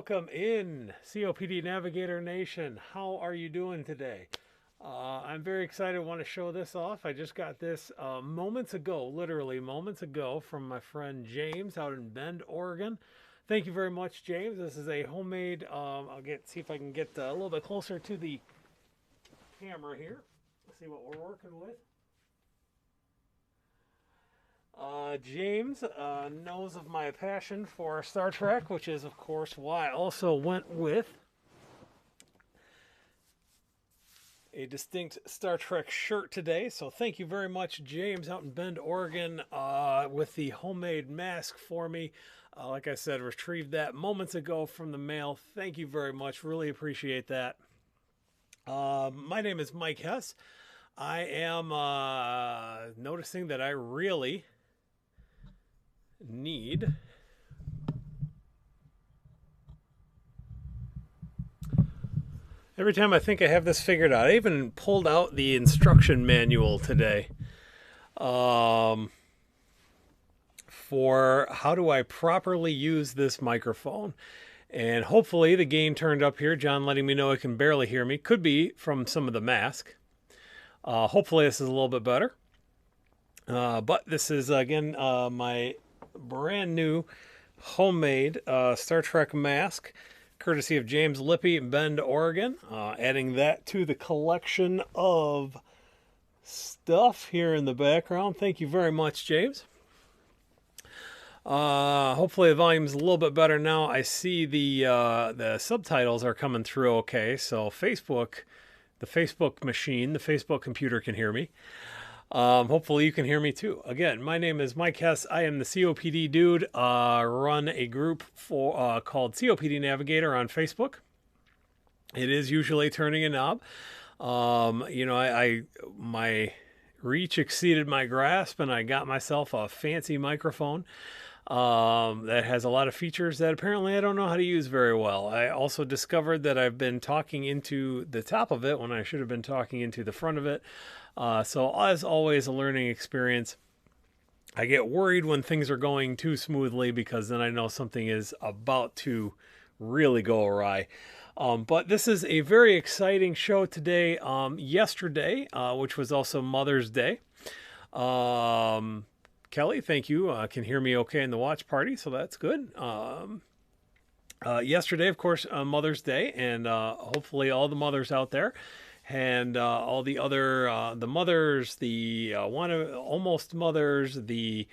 welcome in COPD Navigator Nation. How are you doing today? I'm very excited. I want to show this off. I just got this moments ago, literally moments ago, from my friend James out in Bend, Oregon. Thank you very much, James. This is a homemade. See if I can get a little bit closer to the camera here. See what we're working with. James knows of my passion for Star Trek, which is, of course, why I also went with a distinct Star Trek shirt today. So thank you very much, James, out in Bend, Oregon, with the homemade mask for me. Like I said, retrieved that moments ago from the mail. Thank you very much. Really appreciate that. My name is Mike Hess. I am noticing that I really need every time I think I have this figured out. I even pulled out the instruction manual today for how do I properly use this microphone. And hopefully the gain turned up here. John letting me know he can barely hear me. Could be from some of the mask. Hopefully this is a little bit better. But this is, again, my brand new homemade Star Trek mask, courtesy of James Lippy in Bend, Oregon. Adding that to the collection of stuff here in the background. Thank you very much, James. Hopefully the volume's a little bit better now. I see the subtitles are coming through okay. So Facebook, the Facebook machine, the Facebook computer can hear me. Hopefully you can hear me too. Again, my name is Mike Hess. I am the COPD dude. Run a group for called COPD Navigator on Facebook. It is usually turning a knob. My reach exceeded my grasp, and I got myself a fancy microphone that has a lot of features that apparently I don't know how to use very well. I also discovered that I've been talking into the top of it when I should have been talking into the front of it. So as always, a learning experience. I get worried when things are going too smoothly because then I know something is about to really go awry. But this is a very exciting show today. Yesterday, which was also Mother's Day. Kelly, thank you. Can hear me okay in the watch party, so that's good. Yesterday, of course, Mother's Day, and hopefully all the mothers out there and all the other the mothers, the almost mothers, the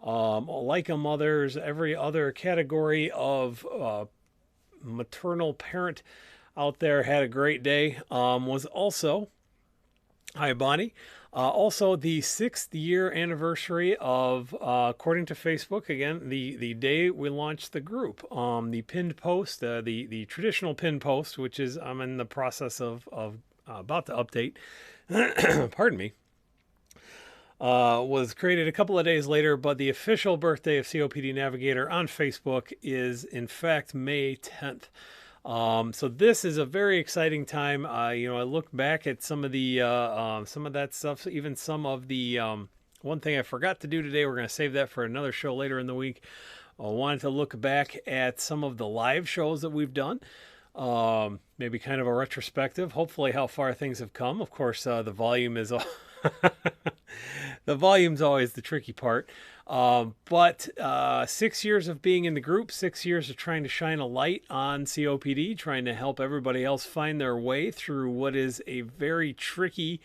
like a mothers, every other category of maternal parent out there had a great day. Was also, hi Bonnie, also the 6th year anniversary of, according to Facebook, again, the day we launched the group. The pinned post, the traditional pinned post, which is I'm in the process of about to update, pardon me, was created a couple of days later, but the official birthday of COPD Navigator on Facebook is in fact May 10th. So this is a very exciting time. I look back at some of that stuff, even some of the, one thing I forgot to do today, we're going to save that for another show later in the week. I wanted to look back at some of the live shows that we've done. Maybe kind of a retrospective, hopefully how far things have come. Of course, the volume is, the volume's always the tricky part. But 6 years of being in the group, 6 years of trying to shine a light on COPD, trying to help everybody else find their way through what is a very tricky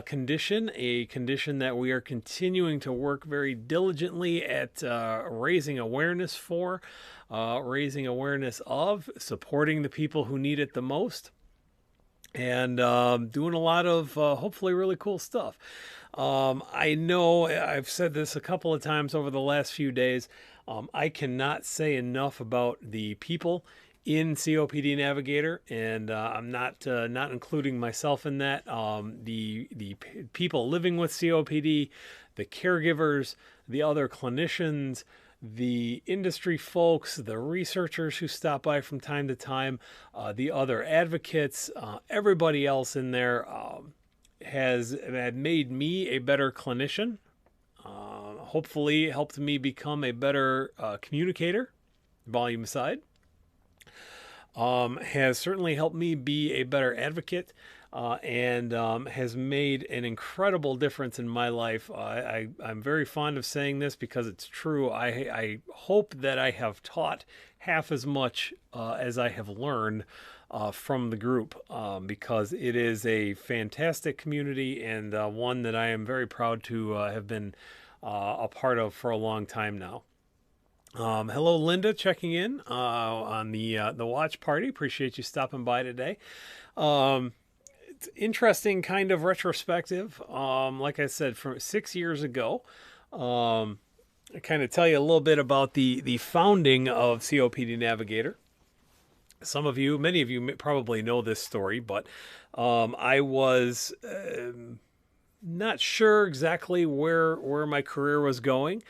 condition, a condition that we are continuing to work very diligently at raising awareness for, raising awareness of, supporting the people who need it the most, and doing a lot of hopefully really cool stuff. I know I've said this a couple of times over the last few days. I cannot say enough about the people in COPD Navigator, and I'm not including myself in that. The people living with COPD, the caregivers, the other clinicians, the industry folks, the researchers who stop by from time to time, the other advocates, everybody else in there has made me a better clinician. Hopefully helped me become a better communicator, volume aside. has certainly helped me be a better advocate, and has made an incredible difference in my life. I'm very fond of saying this because it's true. I hope that I have taught half as much as I have learned from the group, because it is a fantastic community, and one that I am very proud to have been a part of for a long time now. Hello, Linda, checking in on the watch party. Appreciate you stopping by today. It's interesting, kind of retrospective. Like I said, from 6 years ago, I kind of tell you a little bit about the founding of COPD Navigator. Some of you, many of you probably know this story, but I was not sure exactly where my career was going.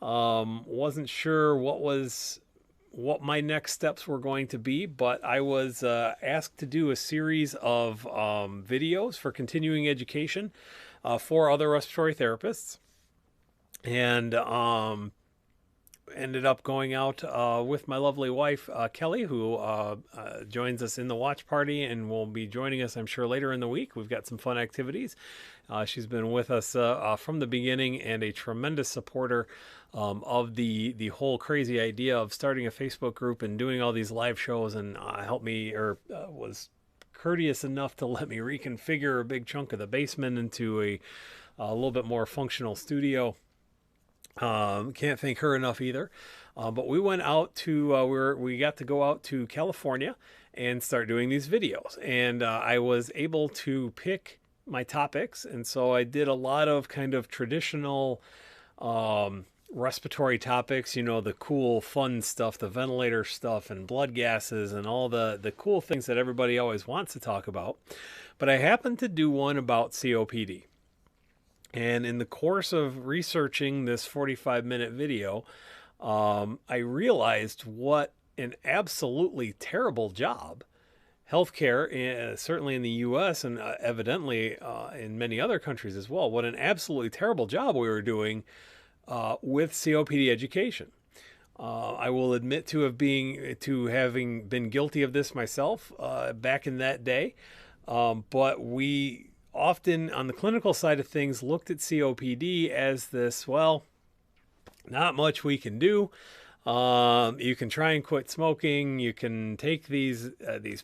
Wasn't sure what my next steps were going to be, but I was asked to do a series of videos for continuing education for other respiratory therapists, and ended up going out with my lovely wife, Kelly, who joins us in the watch party and will be joining us, I'm sure, later in the week. We've got some fun activities. She's been with us from the beginning, and a tremendous supporter of the whole crazy idea of starting a Facebook group and doing all these live shows, and helped me, or was courteous enough to let me reconfigure a big chunk of the basement into a little bit more functional studio. Can't thank her enough either. But we went out to we got to go out to California and start doing these videos, and I was able to pick my topics, and so I did a lot of kind of traditional respiratory topics, the cool fun stuff, the ventilator stuff and blood gases and all the cool things that everybody always wants to talk about. But I happened to do one about COPD. And in the course of researching this 45-minute video, I realized what an absolutely terrible job healthcare, certainly in the U.S. and evidently in many other countries as well, what an absolutely terrible job we were doing with COPD education. I will admit to having been guilty of this myself back in that day, but we often on the clinical side of things looked at COPD as this, well, not much we can do. You can try and quit smoking. You can take these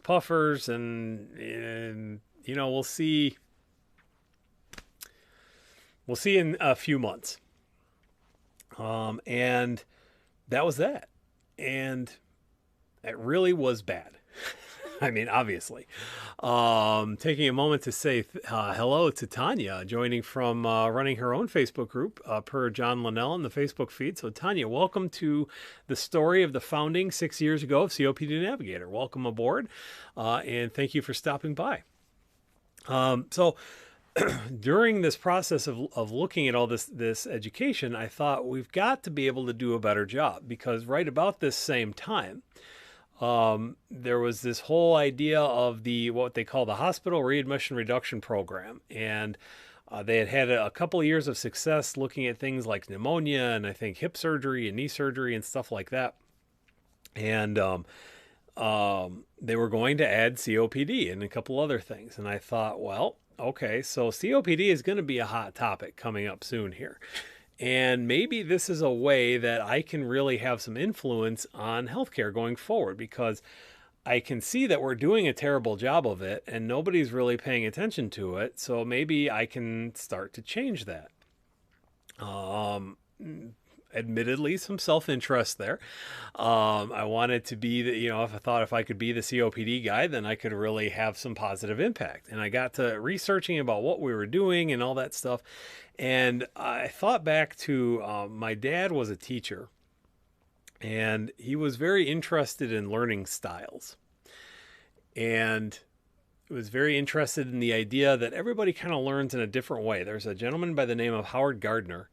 puffers, and we'll see. We'll see in a few months. And that was that, and it really was bad. I mean, obviously. Taking a moment to say hello to Tanya, joining from running her own Facebook group per John Linnell in the Facebook feed. So Tanya, welcome to the story of the founding 6 years ago of COPD Navigator. Welcome aboard, and thank you for stopping by. So during this process of looking at all this education, I thought we've got to be able to do a better job, because right about this same time, there was this whole idea of what they call the hospital readmission reduction program. And they had a couple of years of success looking at things like pneumonia and I think hip surgery and knee surgery and stuff like that. And they were going to add COPD and a couple other things. And I thought, well, okay, so COPD is going to be a hot topic coming up soon here. And maybe this is a way that I can really have some influence on healthcare going forward, because I can see that we're doing a terrible job of it and nobody's really paying attention to it. So maybe I can start to change that. Admittedly, some self-interest there. I wanted to be if I thought if I could be the COPD guy, then I could really have some positive impact. And I got to researching about what we were doing and all that stuff. And I thought back to my dad was a teacher, and he was very interested in learning styles, and was very interested in the idea that everybody kind of learns in a different way. There's a gentleman by the name of Howard Gardner,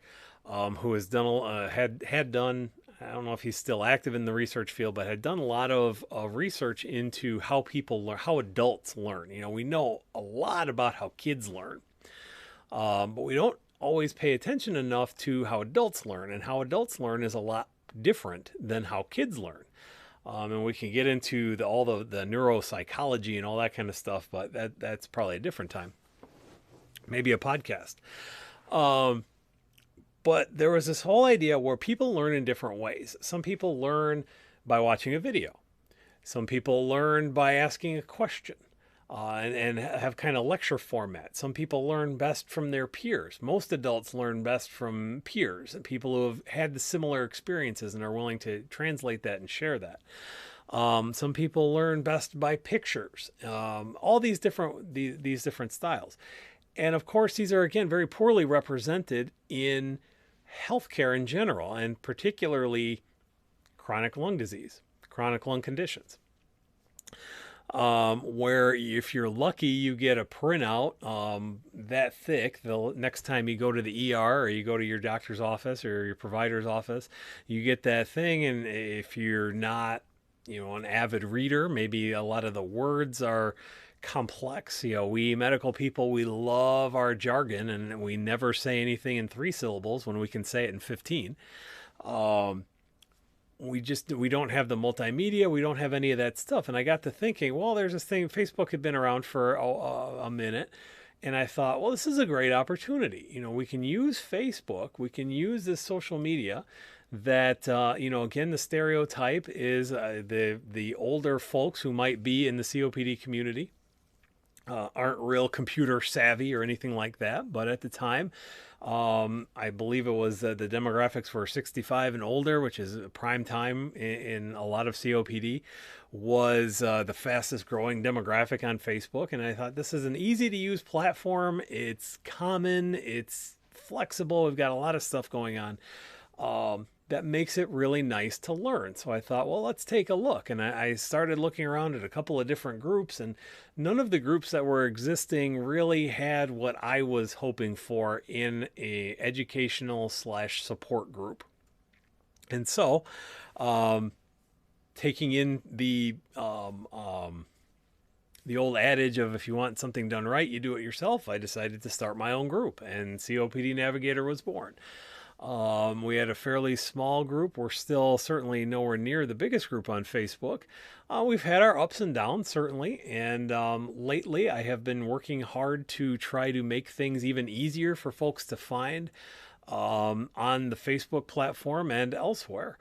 who has done had done, I don't know if he's still active in the research field, but had done a lot of research into how people learn, how adults learn. We know a lot about how kids learn, but we don't always pay attention enough to how adults learn, and how adults learn is a lot different than how kids learn. And we can get into all the neuropsychology and all that kind of stuff, but that's probably a different time. Maybe a podcast. Um, but there was this whole idea where people learn in different ways. Some people learn by watching a video. Some people learn by asking a question. And have kind of lecture format. Some people learn best from their peers. Most adults learn best from peers and people who have had the similar experiences and are willing to translate that and share that. Some people learn best by pictures. All these different styles, and of course, these are again very poorly represented in healthcare in general, and particularly chronic lung disease, chronic lung conditions. Where if you're lucky, you get a printout that thick. The next time you go to the ER or you go to your doctor's office or your provider's office, you get that thing. And if you're not, an avid reader, maybe a lot of the words are complex. We medical people, we love our jargon, and we never say anything in 3 syllables when we can say it in 15. We don't have the multimedia. We don't have any of that stuff. And I got to thinking, well, there's this thing. Facebook had been around for a minute. And I thought, well, this is a great opportunity. We can use Facebook. We can use this social media that, again, the stereotype is the older folks who might be in the COPD community aren't real computer savvy or anything like that. But at the time, I believe it was the demographics were 65 and older, which is prime time in a lot of COPD, was the fastest growing demographic on Facebook. And I thought this is an easy to use platform. It's common. It's flexible. We've got a lot of stuff going on. That makes it really nice to learn. So I thought, well, let's take a look. And I started looking around at a couple of different groups, and none of the groups that were existing really had what I was hoping for in a educational / support group. And so, taking in the old adage of if you want something done right, you do it yourself, I decided to start my own group, and COPD Navigator was born. We had a fairly small group. We're still certainly nowhere near the biggest group on Facebook. We've had our ups and downs, certainly. And lately, I have been working hard to try to make things even easier for folks to find on the Facebook platform and elsewhere.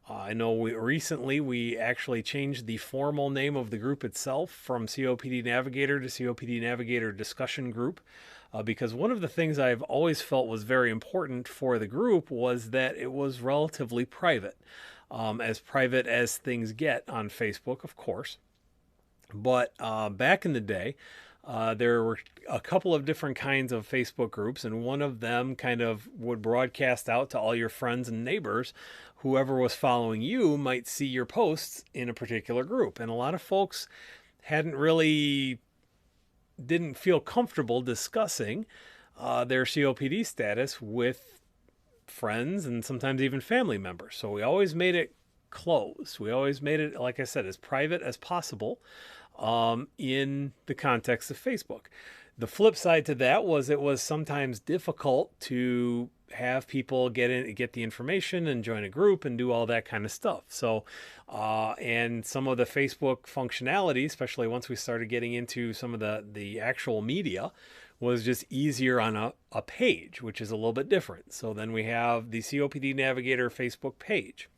I know recently we actually changed the formal name of the group itself from COPD Navigator to COPD Navigator Discussion Group. Because one of the things I've always felt was very important for the group was that it was relatively private as things get on Facebook, of course. But back in the day, there were a couple of different kinds of Facebook groups, and one of them kind of would broadcast out to all your friends and neighbors. Whoever was following you might see your posts in a particular group. And a lot of folks didn't feel comfortable discussing their COPD status with friends and sometimes even family members. So we always made it closed. We always made it, like I said, as private as possible in the context of Facebook. The flip side to that was it was sometimes difficult to have people get the information and join a group and do all that kind of stuff. So, and some of the Facebook functionality, especially once we started getting into some of the actual media, was just easier on a page, which is a little bit different. So then we have the COPD Navigator Facebook page.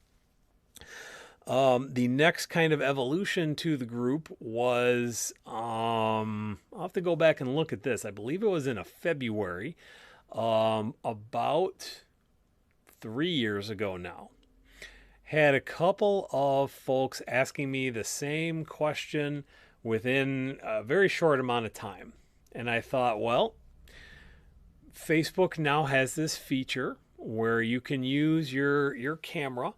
The next kind of evolution to the group was, I'll have to go back and look at this. I believe it was in February, about 3 years ago now. Had a couple of folks asking me the same question within a very short amount of time. And I thought, well, Facebook now has this feature where you can use your camera,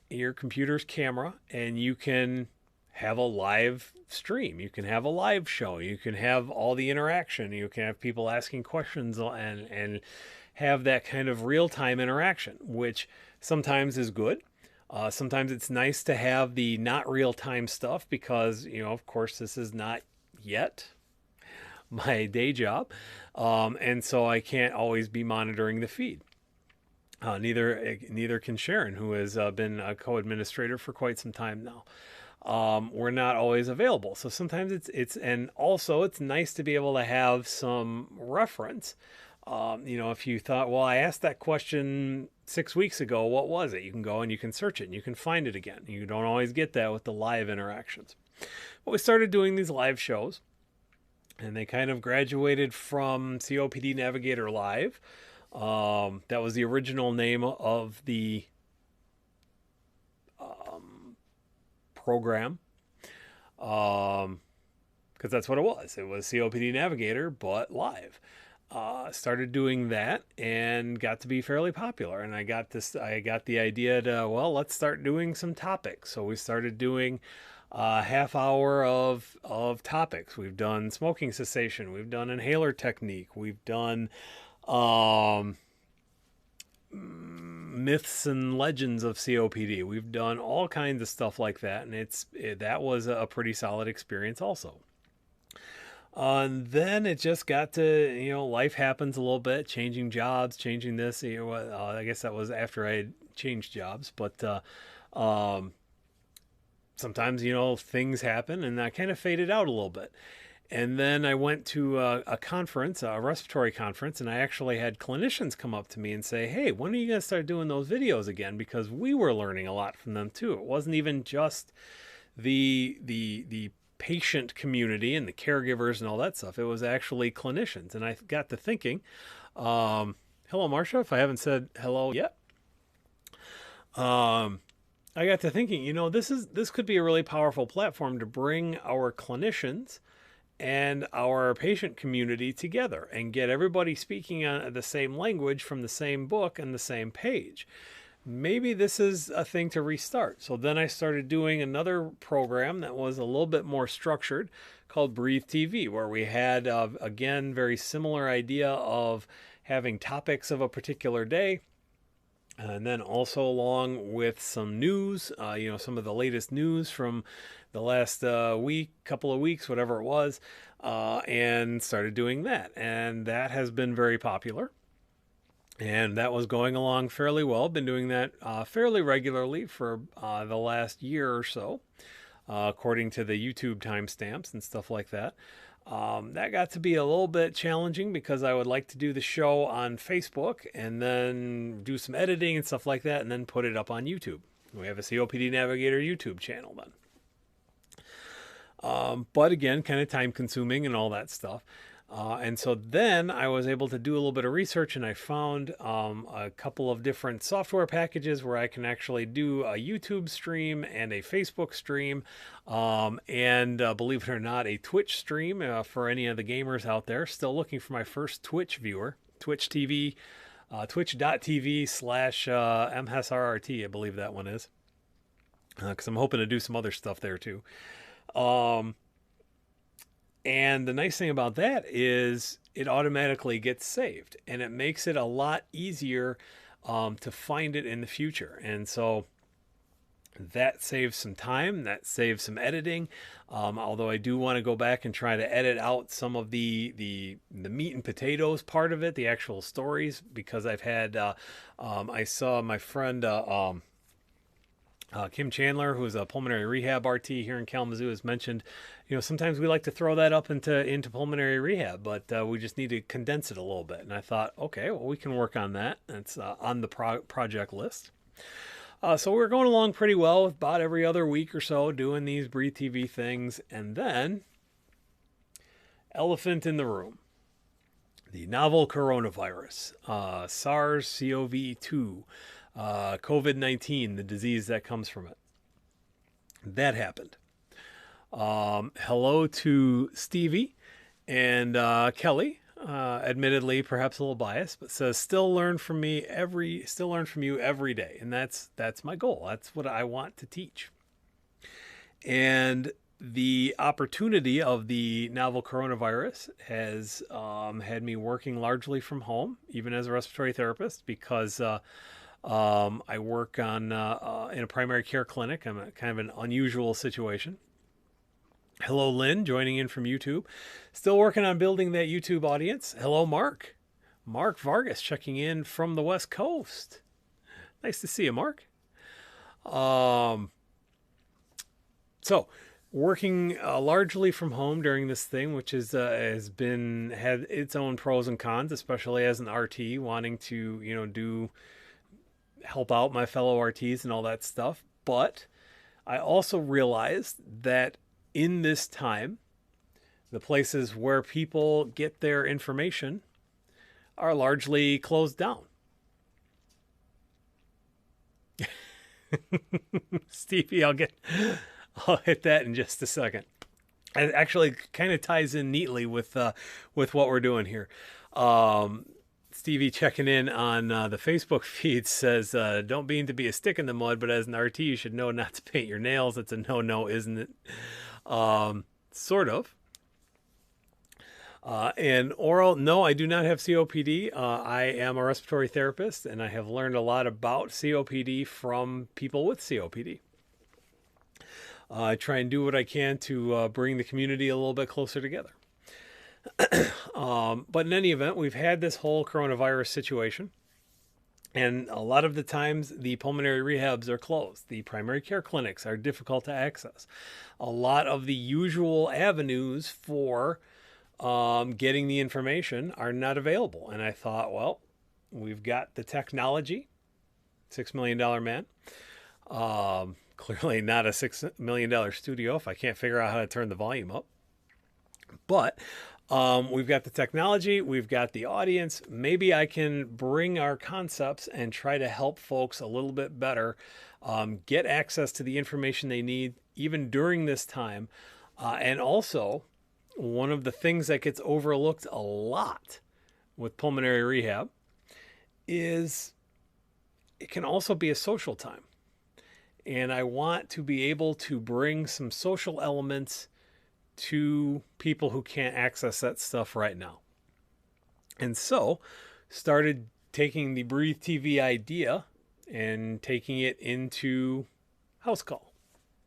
your computer's camera, and you can have a live stream. You can have a live show. You can have all the interaction. You can have people asking questions and have that kind of real-time interaction, which sometimes is good. Sometimes it's nice to have the not real-time stuff because, of course, this is not yet my day job. And so I can't always be monitoring the feed. Neither can Sharon, who has been a co-administrator for quite some time now. We're not always available, so sometimes and also it's nice to be able to have some reference. If you thought, well, I asked that question 6 weeks ago, what was it? You can go and you can search it and you can find it again. You don't always get that with the live interactions. But we started doing these live shows, and they kind of graduated from COPD Navigator Live. That was the original name of the program, because that's what it was. It was COPD Navigator, but live. Started doing that and got to be fairly popular. And I got the idea to, well, let's start doing some topics. So we started doing a half hour of topics. We've done smoking cessation. We've done inhaler technique. We've done myths and legends of COPD. We've done all kinds of stuff like that, and that was a pretty solid experience also. And then it just got to, life happens a little bit, changing jobs, changing this. I guess that was after I had changed jobs, but sometimes, things happen, and I kind of faded out a little bit. And then I went to a conference, a respiratory conference, and I actually had clinicians come up to me and say, hey, when are you going to start doing those videos again? Because we were learning a lot from them too. It wasn't even just the patient community and the caregivers and all that stuff. It was actually clinicians. And I got to thinking, hello, Marcia, if I haven't said hello yet. I got to thinking, this could be a really powerful platform to bring our clinicians and our patient community together and get everybody speaking on the same language from the same book and the same page. Maybe this is a thing to restart. So then I started doing another program that was a little bit more structured called Breathe TV, where we had, again, very similar idea of having topics of a particular day. And then also along with some news, some of the latest news from the last couple of weeks, whatever it was, and started doing that. And that has been very popular. And that was going along fairly well. Been doing that fairly regularly for the last year or so, according to the YouTube timestamps and stuff like that. That got to be a little bit challenging because I would like to do the show on Facebook and then do some editing and stuff like that and then put it up on YouTube. We have a COPD Navigator YouTube channel then. But again, kind of time consuming and all that stuff. And so then I was able to do a little bit of research, and I found a couple of different software packages where I can actually do a YouTube stream and a Facebook stream, and believe it or not, a Twitch stream for any of the gamers out there. Still looking for my first Twitch viewer, Twitch TV, twitch.tv/MSRRT, I believe that one is, because I'm hoping to do some other stuff there too. And the nice thing about that is it automatically gets saved, and it makes it a lot easier to find it in the future. And so that saves some time, that saves some editing. Although I do want to go back and try to edit out some of the meat and potatoes part of it, the actual stories, because I've had, I saw my friend, Kim Chandler, who is a pulmonary rehab RT here in Kalamazoo, has mentioned, sometimes we like to throw that up into pulmonary rehab, but we just need to condense it a little bit. And I thought, okay, well, we can work on that. It's on the project list. So we're going along pretty well with about every other week or so doing these Breathe TV things. And then, elephant in the room, the novel coronavirus, SARS-CoV-2. COVID-19, the disease that comes from it. That happened. Hello to Stevie and Kelly. Admittedly, perhaps a little biased, but says still learn from you every day, and that's my goal. That's what I want to teach. And the opportunity of the novel coronavirus has had me working largely from home, even as a respiratory therapist, because I work in a primary care clinic. I'm a kind of an unusual situation. Hello, Lynn, joining in from YouTube. Still working on building that YouTube audience. Hello, Mark. Mark Vargas checking in from the West Coast. Nice to see you, Mark. Um, so, working largely from home during this thing, which had its own pros and cons, especially as an RT wanting to do help out my fellow RTs and all that stuff. But I also realized that in this time, the places where people get their information are largely closed down. Stevie, I'll hit that in just a second. It actually kind of ties in neatly with what we're doing here. Stevie checking in on the Facebook feed says, "Don't mean to be a stick in the mud, but as an RT, you should know not to paint your nails. It's a no-no, isn't it?" Sort of. And oral, no, I do not have COPD. I am a respiratory therapist, and I have learned a lot about COPD from people with COPD. I try and do what I can to bring the community a little bit closer together. But in any event, we've had this whole coronavirus situation. And a lot of the times, the pulmonary rehabs are closed. The primary care clinics are difficult to access. A lot of the usual avenues for getting the information are not available. And I thought, well, we've got the technology, $6 million man. Clearly not a $6 million studio if I can't figure out how to turn the volume up. But we've got the technology, we've got the audience. Maybe I can bring our concepts and try to help folks a little bit better get access to the information they need, even during this time. And also, one of the things that gets overlooked a lot with pulmonary rehab is it can also be a social time. And I want to be able to bring some social elements to people who can't access that stuff right now. And so started taking the Breathe TV idea and taking it into House Call,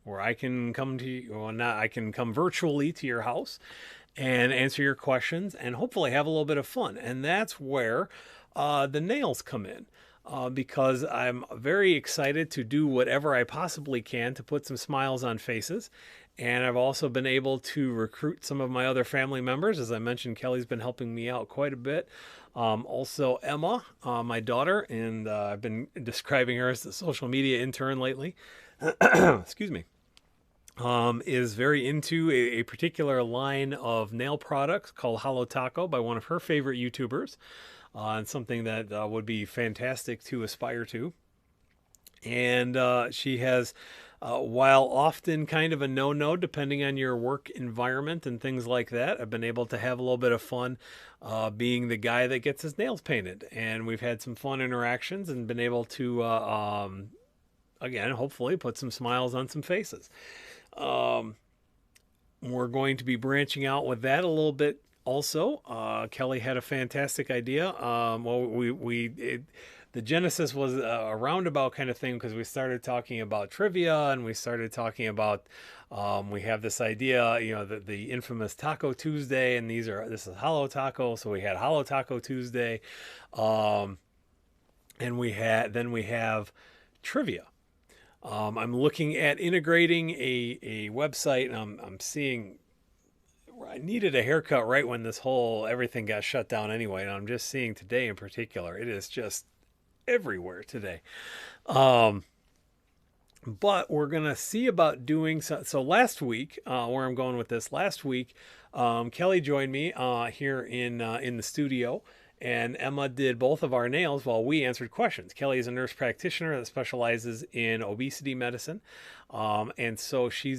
where I can come to you, well, not, I can come virtually to your house and answer your questions and hopefully have a little bit of fun. And that's where the nails come in. Because I'm very excited to do whatever I possibly can to put some smiles on faces. And I've also been able to recruit some of my other family members. As I mentioned, Kelly's been helping me out quite a bit. Also Emma, my daughter, and I've been describing her as the social media intern lately. Excuse me. Is very into a particular line of nail products called Hollow Taco by one of her favorite YouTubers. And something that would be fantastic to aspire to. And she has, while often kind of a no-no depending on your work environment and things like that, I've been able to have a little bit of fun being the guy that gets his nails painted. And we've had some fun interactions and been able to, again, hopefully put some smiles on some faces. We're going to be branching out with that a little bit. Also, Kelly had a fantastic idea. The genesis was a roundabout kind of thing because we started talking about trivia and we started talking about we have this idea, the infamous Taco Tuesday, and this is Hollow Taco, so we had Hollow Taco Tuesday, and we have trivia. I'm looking at integrating a website, and I'm seeing. I needed a haircut right when everything got shut down anyway. And I'm just seeing today in particular, it is just everywhere today. But we're going to see about doing so last week, where I'm going with this last week, Kelly joined me here in the studio, and Emma did both of our nails while we answered questions. Kelly is a nurse practitioner that specializes in obesity medicine. And so she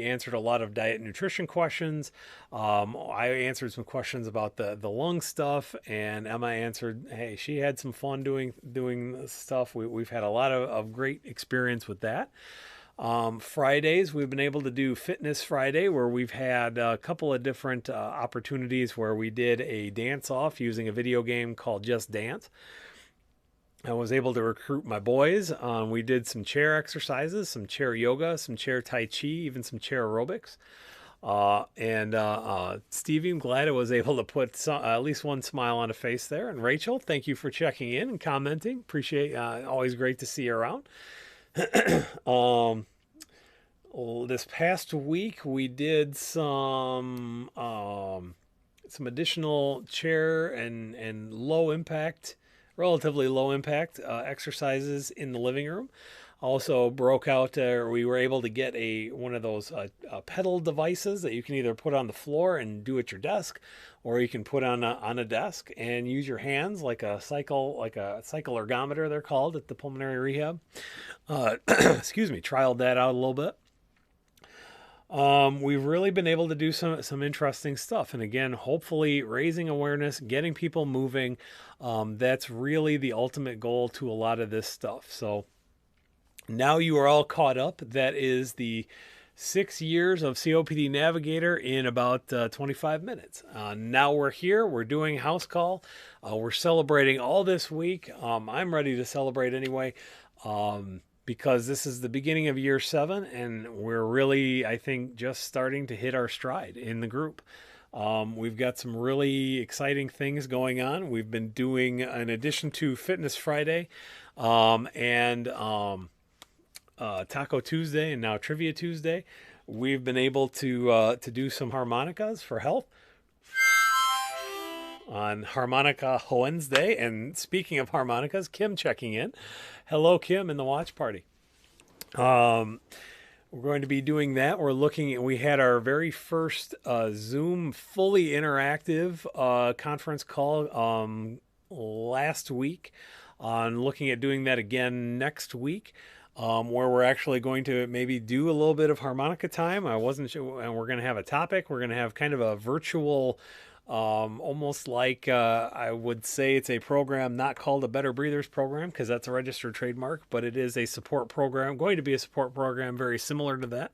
answered a lot of diet and nutrition questions. I answered some questions about the lung stuff, and Emma answered, hey, she had some fun doing stuff. We've had a lot of great experience with that. Fridays, we've been able to do Fitness Friday, where we've had a couple of different opportunities where we did a dance-off using a video game called Just Dance. I was able to recruit my boys. We did some chair exercises, some chair yoga, some chair tai chi, even some chair aerobics. Stevie, I'm glad I was able to put at least one smile on a face there. And Rachel, thank you for checking in and commenting. Appreciate, always great to see you around. um, this past week we did some additional chair and low impact, relatively low impact exercises in the living room. Also broke out, we were able to get one of those pedal devices that you can either put on the floor and do at your desk, or you can put on a desk and use your hands like a cycle ergometer, they're called at the pulmonary rehab. Excuse me, trialed that out a little bit. We've really been able to do some interesting stuff, and again, hopefully raising awareness, getting people moving. That's really the ultimate goal to a lot of this stuff. So now you are all caught up. That is the 6 years of COPD Navigator in about 25 minutes. Now we're here. We're doing house call. We're celebrating all this week. I'm ready to celebrate anyway. Because this is the beginning of year 7, and we're really, I think, just starting to hit our stride in the group. We've got some really exciting things going on. We've been doing, in addition to Fitness Friday and Taco Tuesday and now Trivia Tuesday, we've been able to do some harmonicas for health on Harmonica Wednesday. And speaking of harmonicas, Kim checking in. Hello, Kim, in the watch party. We're going to be doing that. We had our very first Zoom fully interactive conference call last week, on looking at doing that again next week. Where we're actually going to maybe do a little bit of harmonica time. I wasn't sure, and we're going to have a topic. We're going to have kind of a virtual, almost like I would say it's a program not called a Better Breathers program, because that's a registered trademark, but it is a support program, going to be a support program very similar to that.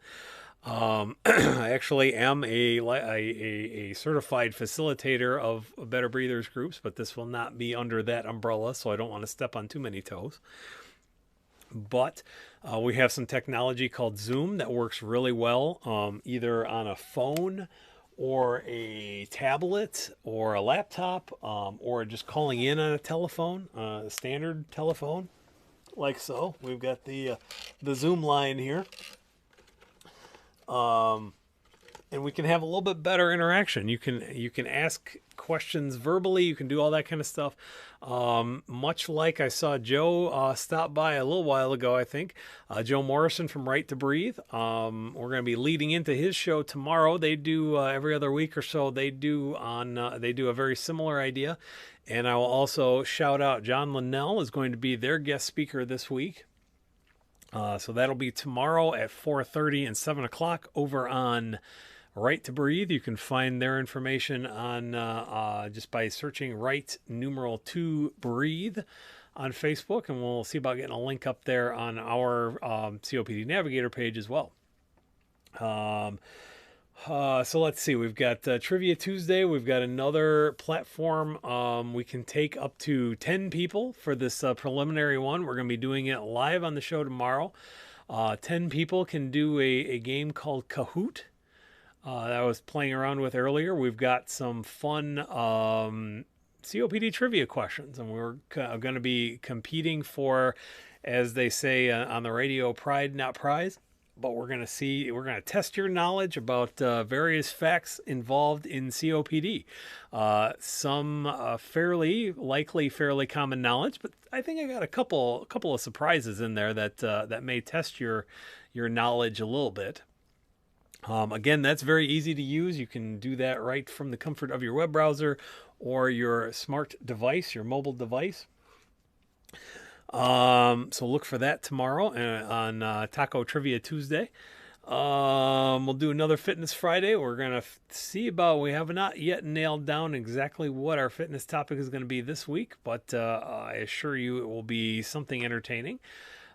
I actually am a certified facilitator of Better Breathers groups, but this will not be under that umbrella, so I don't want to step on too many toes. But we have some technology called Zoom that works really well, either on a phone or a tablet or a laptop, or just calling in on a telephone, a standard telephone, like so. We've got the Zoom line here. And we can have a little bit better interaction. You can ask questions verbally. You can do all that kind of stuff. Much like I saw Joe stop by a little while ago, I think. Joe Morrison from Right to Breathe. We're going to be leading into his show tomorrow. They do every other week or so. They do a very similar idea. And I will also shout out John Linnell is going to be their guest speaker this week. So that'll be tomorrow at 4:30 and 7 o'clock over on Right to Breathe. You can find their information on just by searching Right numeral 2 Breathe on Facebook, and we'll see about getting a link up there on our COPD Navigator page as well. So let's see. We've got Trivia Tuesday. We've got another platform. We can take up to 10 people for this preliminary one. We're going to be doing it live on the show tomorrow. 10 people can do a game called Kahoot that I was playing around with earlier. We've got some fun COPD trivia questions, and we're going to be competing for, as they say on the radio, pride, not prize. But we're going to test your knowledge about various facts involved in COPD. Some fairly common knowledge, but I think I got a couple of surprises in there that may test your knowledge a little bit. Again, that's very easy to use. You can do that right from the comfort of your web browser or your smart device, your mobile device. So look for that tomorrow on Taco Trivia Tuesday. We'll do another Fitness Friday. We're going to see about, we have not yet nailed down exactly what our fitness topic is going to be this week, but I assure you it will be something entertaining.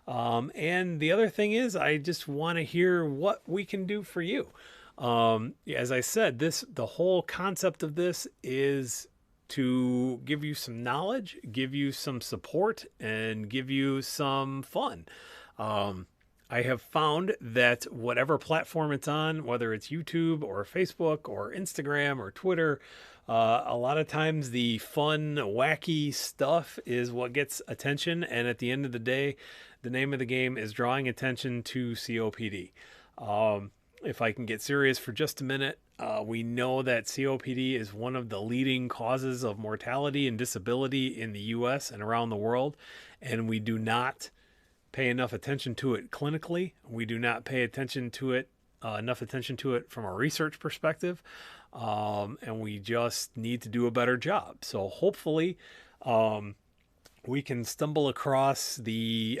And the other thing is, I just want to hear what we can do for you. As I said, the whole concept of this is to give you some knowledge, give you some support, and give you some fun. I have found that whatever platform it's on, whether it's YouTube or Facebook or Instagram or Twitter, a lot of times the fun, wacky stuff is what gets attention. And at the end of the day, the name of the game is drawing attention to COPD. If I can get serious for just a minute, we know that COPD is one of the leading causes of mortality and disability in the US and around the world. And we do not pay enough attention to it clinically. We do not pay attention to it, enough attention to it from a research perspective. And we just need to do a better job. So hopefully, we can stumble across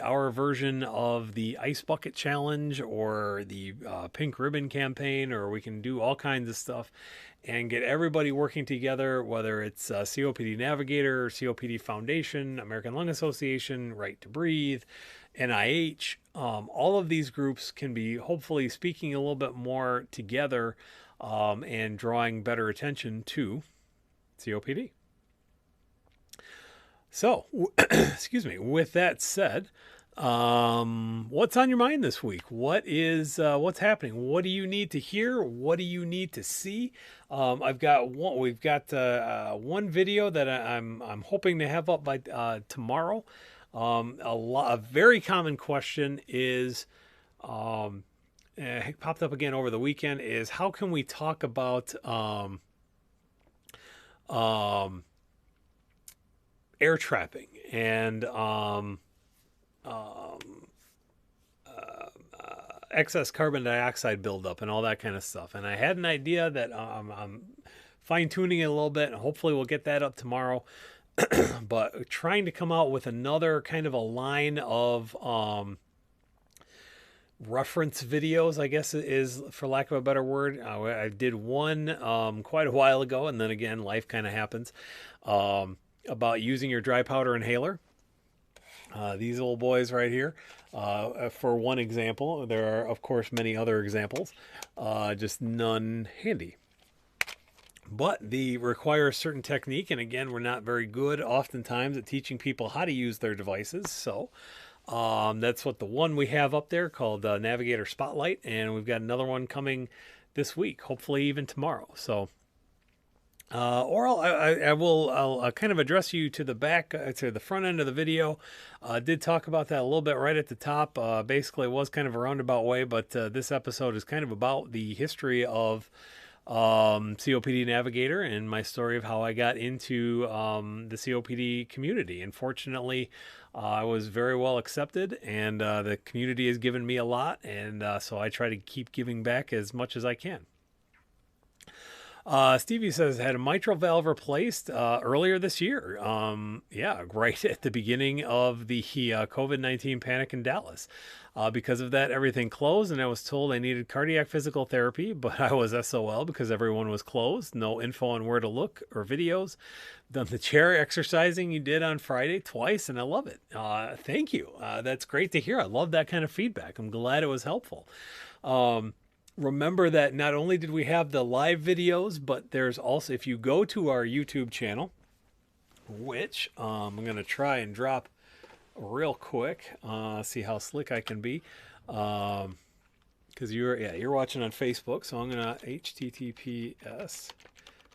our version of the ice bucket challenge or the pink ribbon campaign, or we can do all kinds of stuff and get everybody working together, whether it's COPD Navigator, COPD Foundation, American Lung Association, Right to Breathe, NIH. All of these groups can be hopefully speaking a little bit more together and drawing better attention to COPD. So, excuse me. With that said, what's on your mind this week? What's happening? What do you need to hear? What do you need to see? We've got one video that I'm hoping to have up by tomorrow. A very common question is, it popped up again over the weekend, is how can we talk about air trapping and excess carbon dioxide buildup and all that kind of stuff. And I had an idea that I'm fine tuning it a little bit, and hopefully we'll get that up tomorrow. But trying to come out with another kind of a line of reference videos, I guess is, for lack of a better word. I did one quite a while ago, and then again, life kind of happens, about using your dry powder inhaler. These little boys right here, for one example. There are, of course, many other examples, just none handy. But they require a certain technique, and again, we're not very good oftentimes at teaching people how to use their devices. So that's what the one we have up there called Navigator Spotlight, and we've got another one coming this week, hopefully even tomorrow. So I'll kind of address you to the front end of the video. Did talk about that a little bit right at the top. Basically, it was kind of a roundabout way, but this episode is kind of about the history of COPD Navigator and my story of how I got into the COPD community. And fortunately, I was very well accepted, and the community has given me a lot, and so I try to keep giving back as much as I can. Stevie says, had a mitral valve replaced earlier this year. Yeah, right at the beginning of the COVID-19 panic in Dallas. Because of that, everything closed, and I was told I needed cardiac physical therapy, but I was SOL because everyone was closed. No info on where to look or videos. Done the chair exercising you did on Friday twice, and I love it. Thank you. That's great to hear. I love that kind of feedback. I'm glad it was helpful. Remember that not only did we have the live videos, but there's also, if you go to our YouTube channel, which I'm going to try and drop real quick, see how slick I can be, because you're watching on Facebook, so I'm going to https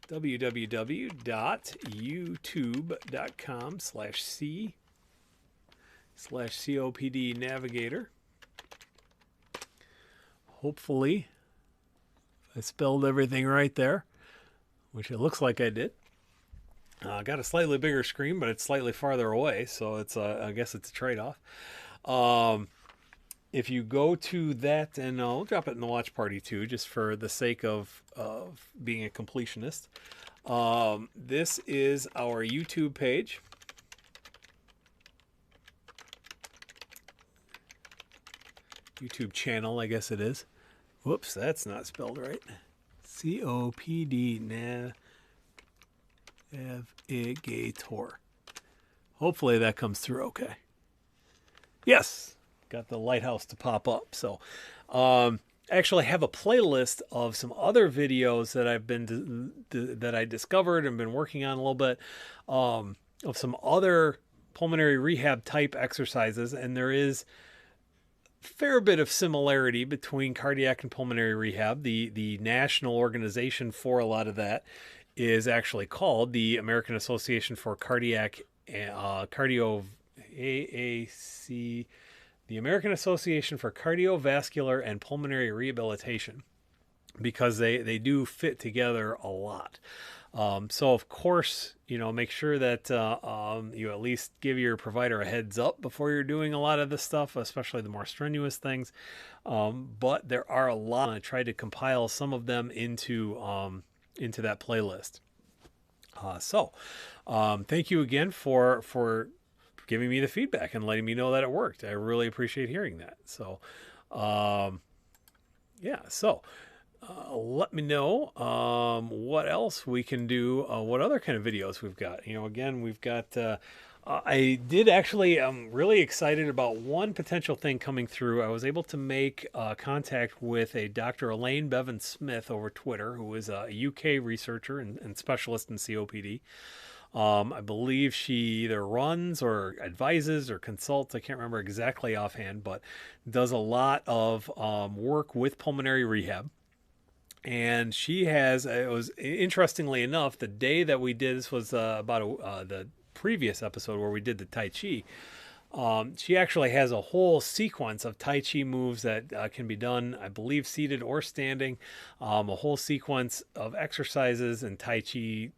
www.youtube.com/c/COPD Navigator. Hopefully, I spelled everything right there, which it looks like I did. I got a slightly bigger screen, but it's slightly farther away, so it's I guess it's a trade-off. If you go to that, and I'll drop it in the watch party too, just for the sake of being a completionist. This is our YouTube page. YouTube channel, I guess it is. Whoops, that's not spelled right. COPD Navigator. Hopefully that comes through okay. Yes, got the lighthouse to pop up. So, actually have a playlist of some other videos that that I discovered and been working on a little bit, of some other pulmonary rehab type exercises, and there is fair bit of similarity between cardiac and pulmonary rehab. The national organization for a lot of that is actually called the American Association for Cardio AAC, the American Association for Cardiovascular and Pulmonary Rehabilitation, because they do fit together a lot. So of course, make sure that you at least give your provider a heads up before you're doing a lot of this stuff, especially the more strenuous things. But there are a lot. I tried to compile some of them into that playlist. Thank you again for giving me the feedback and letting me know that it worked. I really appreciate hearing that. So, yeah. So. Let me know what else we can do, what other kind of videos we've got. Again, we've got, I did actually, I'm really excited about one potential thing coming through. I was able to make contact with a Dr. Elaine Bevan-Smith over Twitter, who is a UK researcher and specialist in COPD. I believe she either runs or advises or consults. I can't remember exactly offhand, but does a lot of work with pulmonary rehab. And she has, it was interestingly enough, the day that we did, this was about the previous episode where we did the Tai Chi. She actually has a whole sequence of Tai Chi moves that can be done, I believe, seated or standing. A whole sequence of exercises and Tai Chi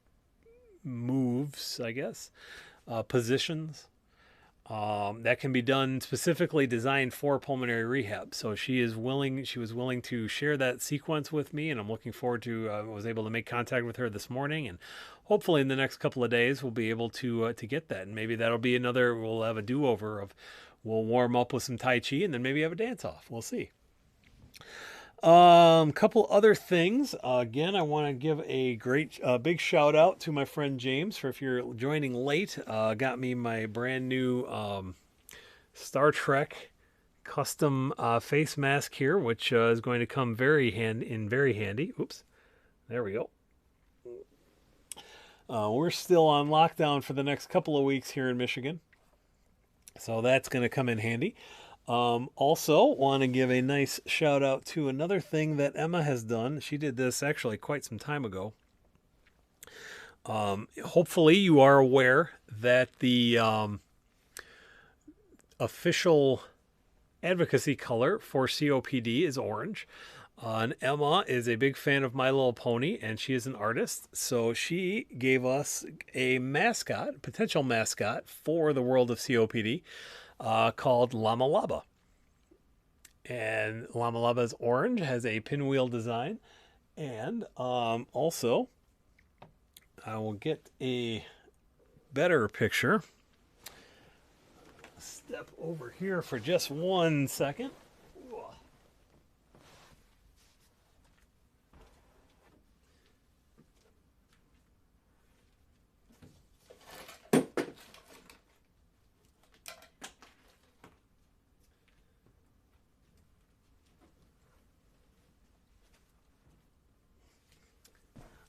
moves, I guess, positions. That can be done specifically designed for pulmonary rehab. So she was willing to share that sequence with me, and I'm looking forward to, was able to make contact with her this morning, and hopefully in the next couple of days we'll be able to get that. And maybe that'll be we'll have a do-over of, we'll warm up with some Tai Chi and then maybe have a dance off. We'll see. Couple other things. Again, I want to give a big shout out to my friend James for, if you're joining late, got me my brand new Star Trek custom face mask here, which is going to come very handy. Oops, there we go. We're still on lockdown for the next couple of weeks here in Michigan, so that's going to come in handy. Also want to give a nice shout out to another thing that Emma has done. She did this actually quite some time ago. Hopefully you are aware that the official advocacy color for COPD is orange. And Emma is a big fan of My Little Pony, and she is an artist. So she gave us a potential mascot for the world of COPD. Called Llama Laba. And Llama Laba is orange, has a pinwheel design, and also I will get a better picture. Step over here for just 1 second.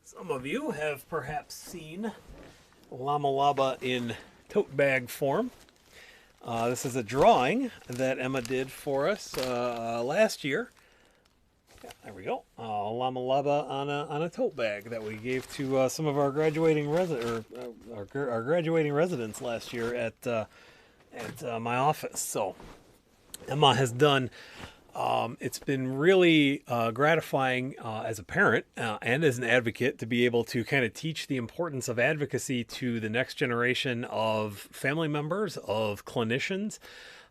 Some of you have perhaps seen Llama Laba in tote bag form. This is a drawing that Emma did for us last year. Yeah, there we go. Llama Laba on a tote bag that we gave to some of our graduating our graduating residents last year at my office. So Emma has done. It's been really gratifying as a parent and as an advocate to be able to kind of teach the importance of advocacy to the next generation of family members, of clinicians.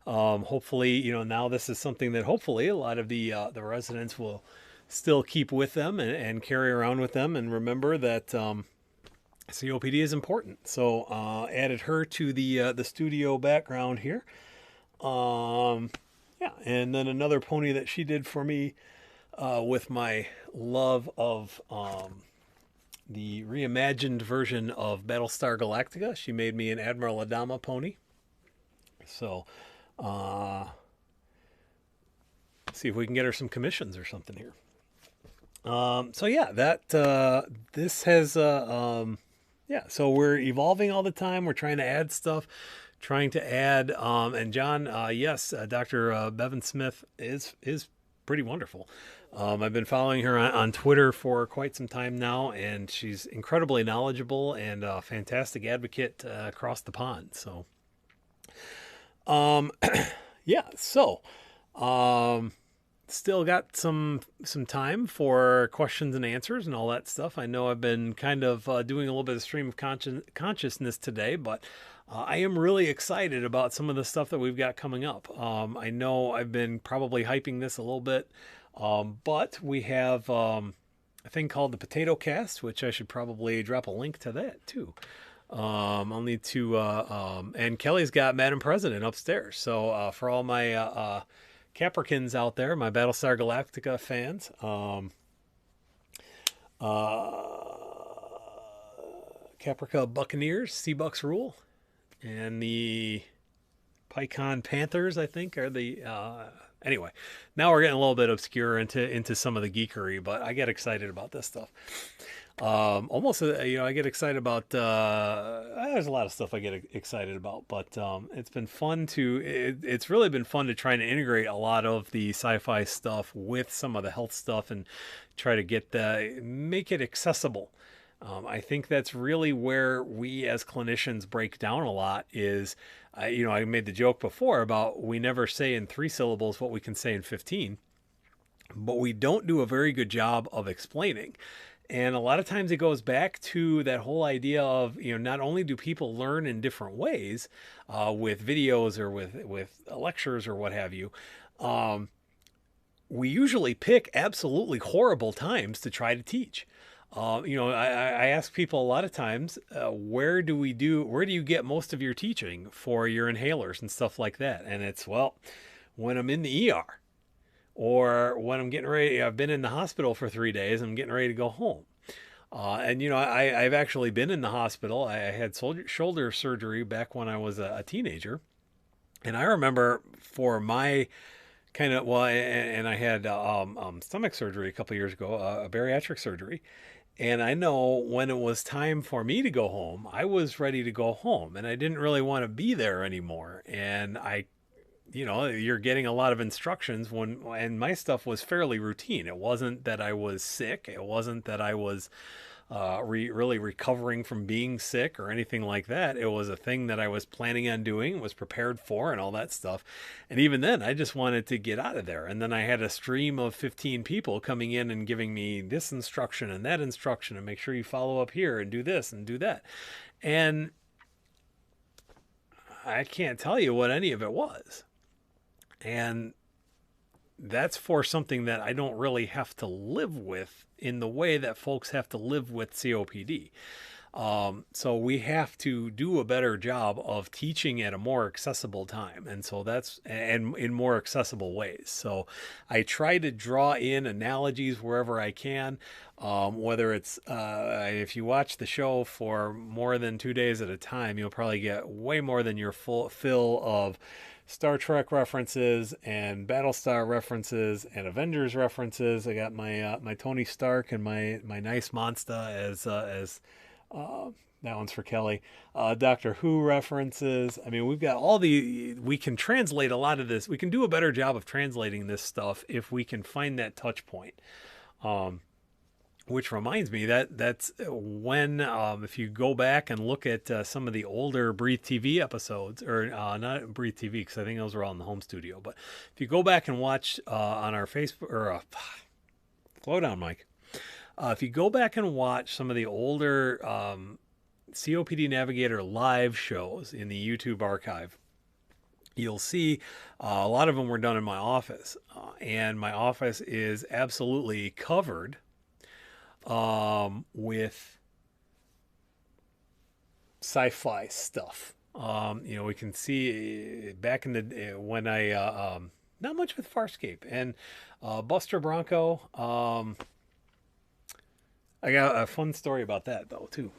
Hopefully, now this is something that hopefully a lot of the residents will still keep with them and carry around with them, and remember that COPD is important. So added her to the studio background here. Yeah, and then another pony that she did for me with my love of the reimagined version of Battlestar Galactica. She made me an Admiral Adama pony. So, see if we can get her some commissions or something here. So yeah, this has, yeah, so we're evolving all the time. We're trying to add stuff, trying to add. And John, yes, Dr. Bevan Smith is pretty wonderful. I've been following her on Twitter for quite some time now, and she's incredibly knowledgeable and a fantastic advocate across the pond. So, yeah, so still got some time for questions and answers and all that stuff. I know I've been kind of doing a little bit of stream of consciousness today, but I am really excited about some of the stuff that we've got coming up. I know I've been probably hyping this a little bit, but we have a thing called the Potato Cast, which I should probably drop a link to that too. I'll need to, and Kelly's got Madam President upstairs. So for all my Capricorns out there, my Battlestar Galactica fans, Caprica Buccaneers, Seabucks rule, and the Pycon Panthers, I think, are the anyway. Now we're getting a little bit obscure into some of the geekery, but I get excited about this stuff. Almost, I get excited about, there's a lot of stuff I get excited about, but, it's been fun it's really been fun to try and integrate a lot of the sci-fi stuff with some of the health stuff and try to make it accessible. I think that's really where we as clinicians break down a lot is, I made the joke before about we never say in 3 syllables what we can say in 15, but we don't do a very good job of explaining. And a lot of times it goes back to that whole idea of, not only do people learn in different ways with videos or with lectures or what have you, we usually pick absolutely horrible times to try to teach. I ask people a lot of times, where do you get most of your teaching for your inhalers and stuff like that? And it's, well, when I'm in the ER. Or when I'm getting ready, I've been in the hospital for 3 days, I'm getting ready to go home. I've actually been in the hospital. I had shoulder surgery back when I was a teenager. And I remember for my kind of, and I had stomach surgery a couple of years ago, a bariatric surgery. And I know when it was time for me to go home, I was ready to go home and I didn't really want to be there anymore. And you're getting a lot of instructions and my stuff was fairly routine. It wasn't that I was sick. It wasn't that I was really recovering from being sick or anything like that. It was a thing that I was planning on doing, was prepared for and all that stuff. And even then I just wanted to get out of there. And then I had a stream of 15 people coming in and giving me this instruction and that instruction and make sure you follow up here and do this and do that. And I can't tell you what any of it was. And that's for something that I don't really have to live with in the way that folks have to live with COPD. So we have to do a better job of teaching at a more accessible time. And so and in more accessible ways. So I try to draw in analogies wherever I can, whether it's, if you watch the show for more than 2 days at a time, you'll probably get way more than your full fill of Star Trek references and Battlestar references and Avengers references. I got my Tony Stark and my nice monster as that one's for Kelly. Doctor Who references. I mean, we've got we can translate a lot of this. We can do a better job of translating this stuff if we can find that touch point. Which reminds me that's when, if you go back and look at some of the older Breathe TV episodes, or not Breathe TV, because I think those were all in the home studio, but if you go back and watch on our Facebook, or slow down, Mike. If you go back and watch some of the older COPD Navigator live shows in the YouTube archive, you'll see a lot of them were done in my office, and my office is absolutely covered with sci-fi stuff. We can see back in the when I not much with Farscape and Buster Bronco. I got a fun story about that though too.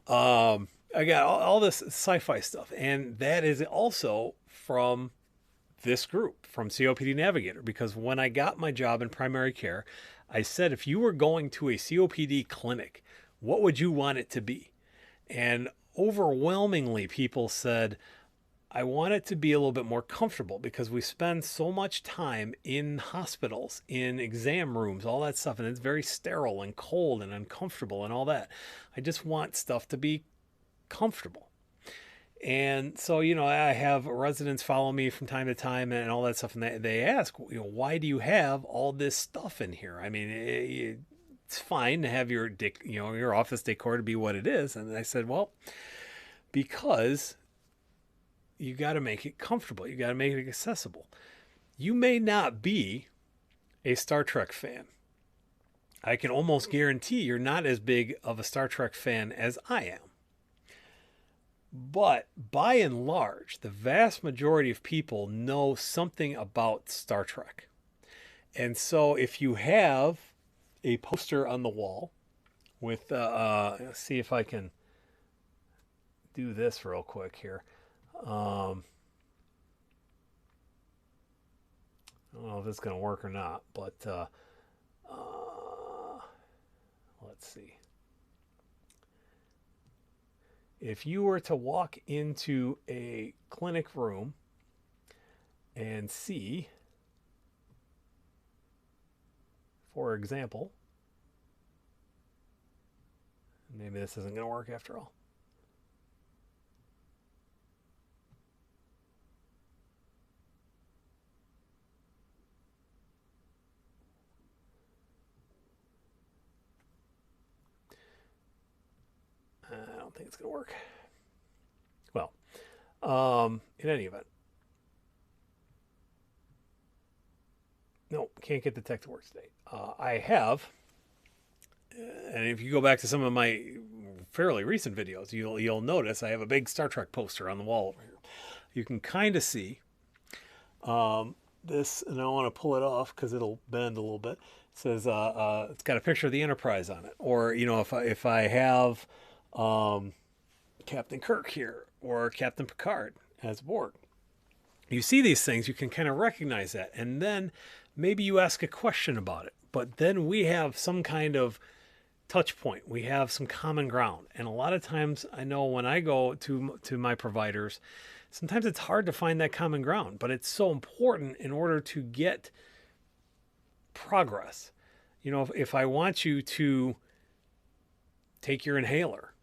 I got all this sci-fi stuff, and that is also from this group, from COPD Navigator, because when I got my job in primary care, I said, if you were going to a COPD clinic, what would you want it to be? And overwhelmingly people said, I want it to be a little bit more comfortable because we spend so much time in hospitals, in exam rooms, all that stuff, and it's very sterile and cold and uncomfortable and all that. I just want stuff to be comfortable. And so, I have residents follow me from time to time and all that stuff, and they ask, why do you have all this stuff in here? I mean, it's fine to have your office decor to be what it is. And I said, well, because you got to make it comfortable. You got to make it accessible. You may not be a Star Trek fan. I can almost guarantee you're not as big of a Star Trek fan as I am. But by and large, the vast majority of people know something about Star Trek. And so if you have a poster on the wall with, let's see if I can do this real quick here. I don't know if it's going to work or not, but let's see. If you were to walk into a clinic room and see, for example, maybe this isn't going to work after all. I don't think it's going to work. Well, in any event. No, can't get the tech to work today. I have, and if you go back to some of my fairly recent videos, you'll notice I have a big Star Trek poster on the wall over here. You can kind of see this, and I want to pull it off because it'll bend a little bit. It says it's got a picture of the Enterprise on it, or if I have Captain Kirk here or Captain Picard as Borg. You see these things, you can kind of recognize that, and then maybe you ask a question about it, but then we have some kind of touch point. We have some common ground, and a lot of times I know when I go to my providers, sometimes it's hard to find that common ground, but it's so important in order to get progress. If I want you to take your inhaler,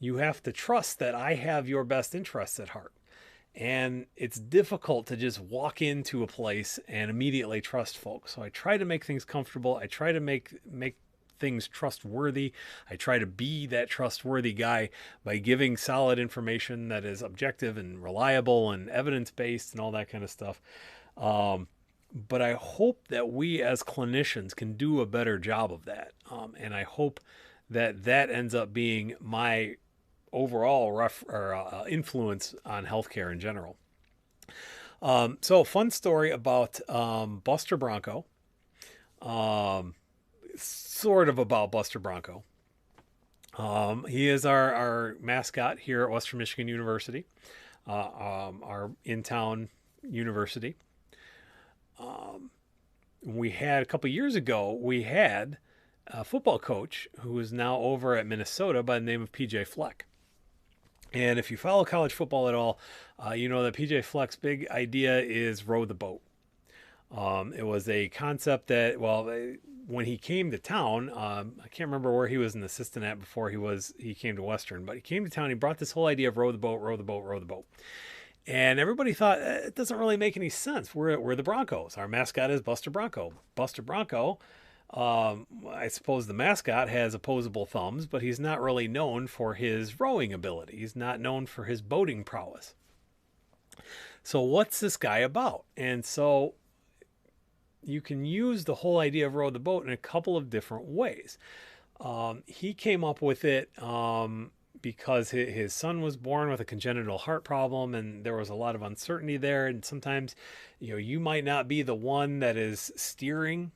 you have to trust that I have your best interests at heart. And it's difficult to just walk into a place and immediately trust folks. So I try to make things comfortable. I try to make things trustworthy. I try to be that trustworthy guy by giving solid information that is objective and reliable and evidence-based and all that kind of stuff. But I hope that we as clinicians can do a better job of that. And I hope that ends up being my overall influence on healthcare in general. So fun story about Buster Bronco. Sort of about Buster Bronco. He is our mascot here at Western Michigan University, our in-town university. We had a couple years ago, we had a football coach who is now over at Minnesota by the name of PJ Fleck. And if you follow college football at all, you know that PJ Fleck's big idea is row the boat. It was a concept that, when he came to town, I can't remember where he was an assistant at before he came to Western, but he came to town, he brought this whole idea of row the boat, row the boat, row the boat. And everybody thought, it doesn't really make any sense. We're the Broncos. Our mascot is Buster Bronco. Buster Bronco, I suppose the mascot has opposable thumbs, but he's not really known for his rowing ability. He's not known for his boating prowess. So what's this guy about? And so you can use the whole idea of row the boat in a couple of different ways. He came up with it because his son was born with a congenital heart problem, and there was a lot of uncertainty there. And sometimes, you might not be the one that is steering,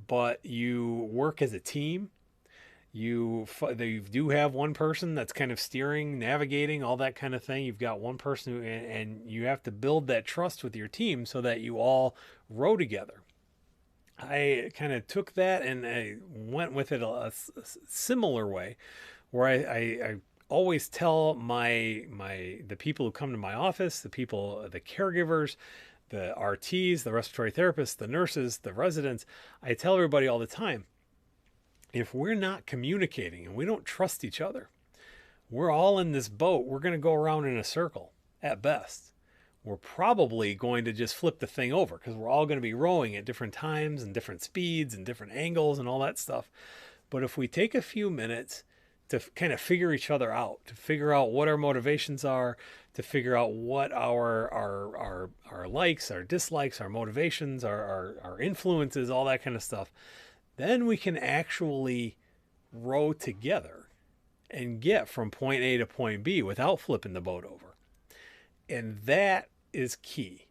but you work as a team. You do have one person that's kind of steering, navigating, all that kind of thing. You've got one person and you have to build that trust with your team so that you all row together. I kind of took that and I went with it a similar way, where I always tell the people who come to my office, the caregivers, the RTs, the respiratory therapists, the nurses, the residents, I tell everybody all the time, if we're not communicating and we don't trust each other, we're all in this boat. We're going to go around in a circle at best. We're probably going to just flip the thing over because we're all going to be rowing at different times and different speeds and different angles and all that stuff. But if we take a few minutes to kind of figure each other out, to figure out what our motivations are, to figure out what our likes, our dislikes, our motivations, our influences, all that kind of stuff, then we can actually row together and get from point A to point B without flipping the boat over. And that is key.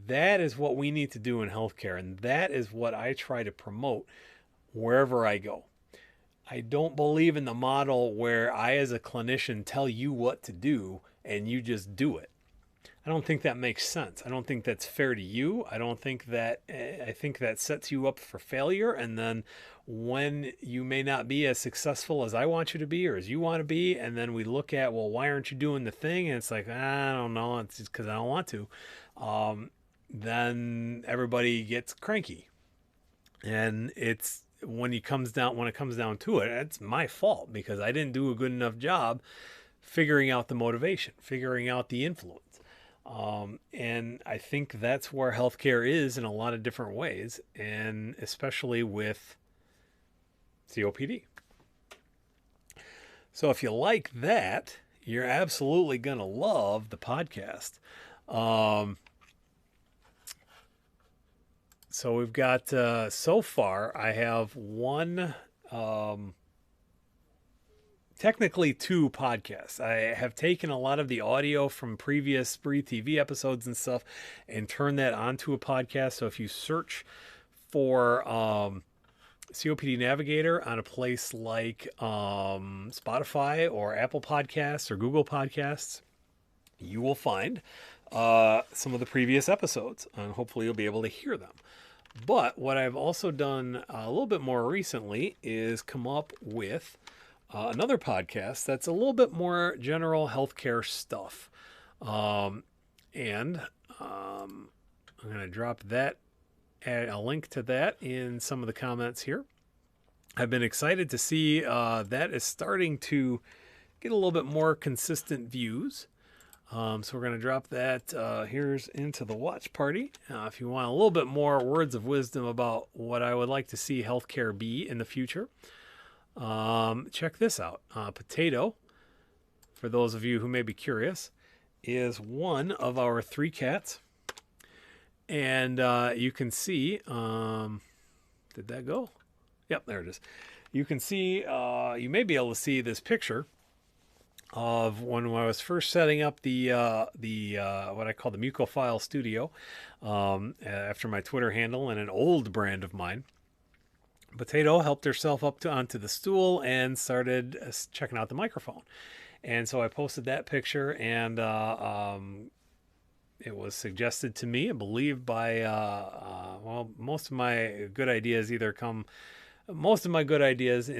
That is what we need to do in healthcare, and that is what I try to promote wherever I go. I don't believe in the model where I, as a clinician, tell you what to do and you just do it. I don't think that makes sense. I don't think that's fair to you. I think that sets you up for failure. And then when you may not be as successful as I want you to be or as you want to be, and then we look at, well, why aren't you doing the thing? And it's like, I don't know. It's just because I don't want to. Then everybody gets cranky. And when it comes down to it, it's my fault because I didn't do a good enough job figuring out the motivation, figuring out the influence. And I think that's where healthcare is in a lot of different ways, and especially with COPD. So if you like that, you're absolutely going to love the podcast. So we've got, so far, I have technically two podcasts. I have taken a lot of the audio from previous Breathe TV episodes and stuff and turned that onto a podcast. So if you search for COPD Navigator on a place like Spotify or Apple Podcasts or Google Podcasts, you will find some of the previous episodes, and hopefully you'll be able to hear them. But what I've also done a little bit more recently is come up with another podcast that's a little bit more general healthcare stuff. And I'm going to drop that, add a link to that in some of the comments here. I've been excited to see that is starting to get a little bit more consistent views. So we're going to drop that here's into the watch party. If you want a little bit more words of wisdom about what I would like to see healthcare be in the future, check this out. Potato, for those of you who may be curious, is one of our 3 cats. And you can see, did that go? Yep, there it is. You can see, you may be able to see this picture of when I was first setting up the what I call the Mucophile Studio, after my Twitter handle and an old brand of mine. Potato helped herself up onto the stool and started checking out the microphone. And so I posted that picture, and it was suggested to me, I believe, by, most of my good ideas in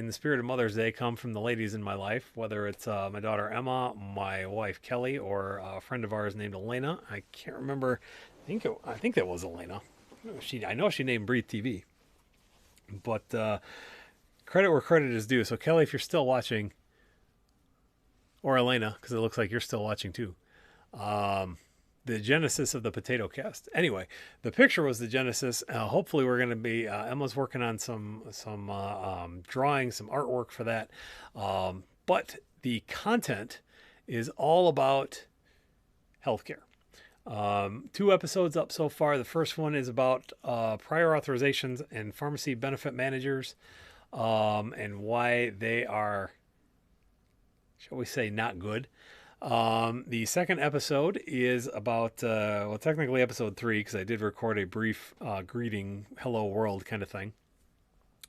the spirit of Mother's Day come from the ladies in my life, whether it's my daughter Emma, my wife Kelly, or a friend of ours named Elena. I can't remember. I think that was Elena. I know she named Breathe TV. But credit where credit is due. So Kelly, if you're still watching, or Elena, because it looks like you're still watching too, the genesis of the Potato Cast. Anyway, the picture was the genesis. Hopefully we're going to be, Emma's working on some drawing, some artwork for that. But the content is all about healthcare. 2 episodes up so far. The first one is about prior authorizations and pharmacy benefit managers, and why they are, shall we say, not good. The second episode is about, technically episode 3, because I did record a brief greeting, hello world kind of thing.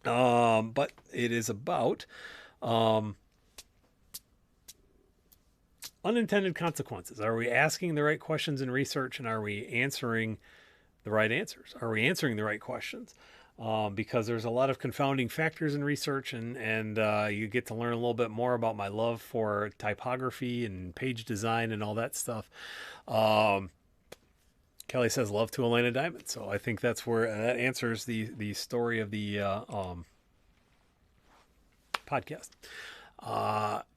But it is about unintended consequences. Are we asking the right questions in research, and are we answering the right answers? Are we answering the right questions? because there's a lot of confounding factors in research, and you get to learn a little bit more about my love for typography and page design and all that stuff. Um, Kelly says love to Elena Diamond, so I think that's where that answers the story of the podcast.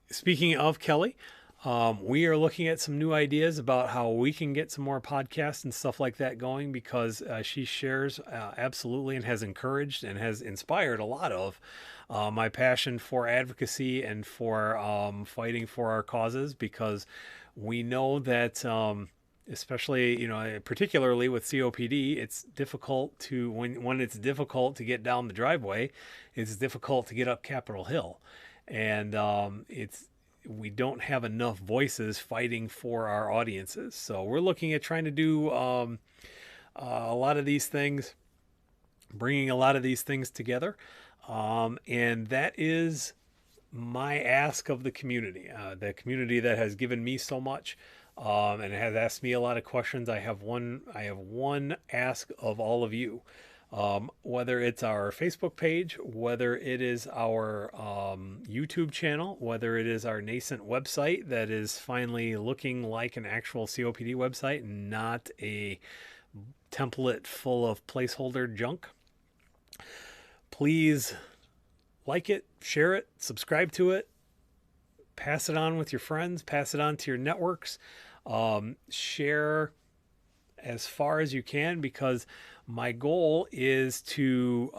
Speaking of Kelly, we are looking at some new ideas about how we can get some more podcasts and stuff like that going, because she shares absolutely and has encouraged and has inspired a lot of my passion for advocacy and for fighting for our causes, because we know that especially, particularly with COPD, it's difficult to, when it's difficult to get down the driveway, it's difficult to get up Capitol Hill. And we don't have enough voices fighting for our audiences. So we're looking at trying to do a lot of these things, bringing a lot of these things together. And that is my ask of the community that has given me so much, and has asked me a lot of questions. I have one ask of all of you. Whether it's our Facebook page, whether it is our YouTube channel, whether it is our nascent website that is finally looking like an actual COPD website and not a template full of placeholder junk. Please like it, share it, subscribe to it, pass it on with your friends, pass it on to your networks, share as far as you can, because my goal is to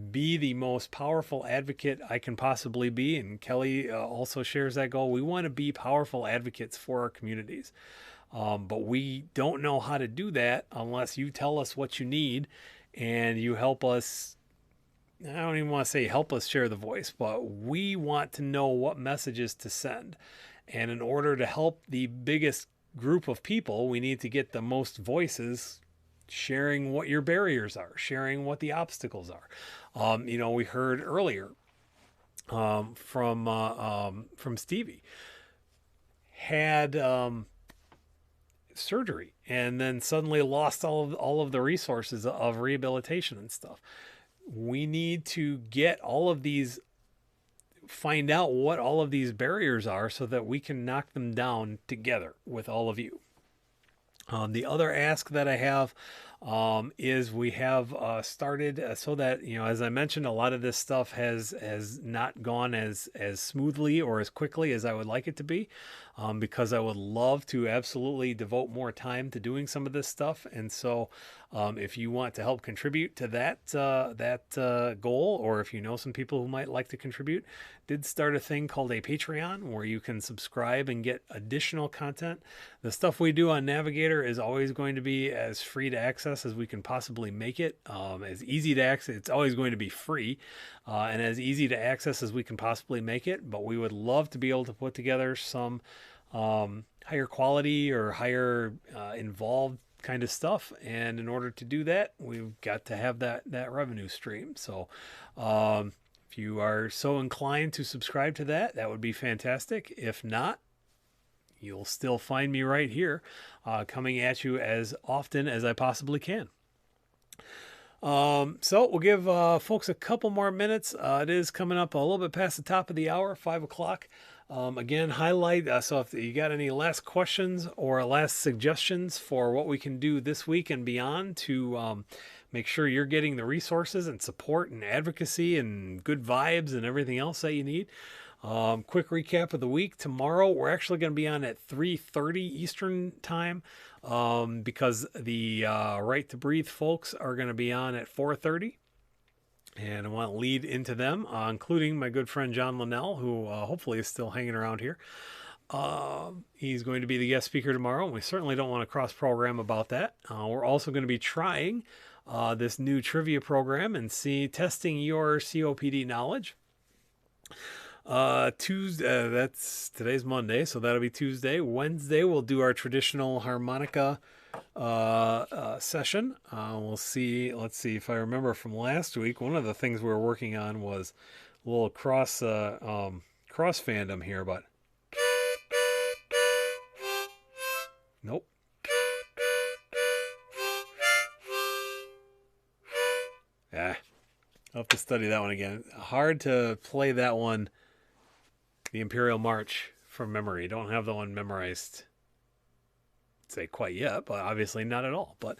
be the most powerful advocate I can possibly be. And Kelly also shares that goal. We want to be powerful advocates for our communities. But we don't know how to do that unless you tell us what you need and you help us. I don't even want to say help us share the voice, but we want to know what messages to send. And in order to help the biggest group of people, we need to get the most voices sharing what your barriers are, sharing what the obstacles are. We heard earlier from Stevie, had surgery and then suddenly lost all of the resources of rehabilitation and stuff. We need to get all of these, find out what all of these barriers are so that we can knock them down together with all of you. The other ask that I have is we have started so that, as I mentioned, a lot of this stuff has not gone as smoothly or as quickly as I would like it to be, because I would love to absolutely devote more time to doing some of this stuff. And so if you want to help contribute to that goal, or if you know some people who might like to contribute, did start a thing called a Patreon where you can subscribe and get additional content. The stuff we do on Navigator is always going to be as free to access as we can possibly make it, as easy to access. It's always going to be free, and as easy to access as we can possibly make it. But we would love to be able to put together some higher quality or higher involved kind of stuff. And in order to do that, we've got to have that revenue stream. So if you are so inclined to subscribe to that, that would be fantastic. If not, you'll still find me right here, coming at you as often as I possibly can. So we'll give folks a couple more minutes. It is coming up a little bit past the top of the hour, 5 o'clock. Again, highlight, so if you got any last questions or last suggestions for what we can do this week and beyond to make sure you're getting the resources and support and advocacy and good vibes and everything else that you need. Quick recap of the week. Tomorrow, we're actually going to be on at 3:30 Eastern time, because the Right to Breathe folks are going to be on at 4:30. And I want to lead into them, including my good friend John Linnell, who hopefully is still hanging around here. He's going to be the guest speaker tomorrow, and we certainly don't want to cross-program about that. We're also going to be trying this new trivia program and testing your COPD knowledge. Tuesday, today's Monday, so that'll be Tuesday. Wednesday, we'll do our traditional harmonica session. Let's see if I remember from last week. One of the things we were working on was a little cross fandom here, but nope. I'll have to study that one again. Hard to play that one, the Imperial March, from memory. Don't have the one memorized, say, quite yet, but obviously not at all. But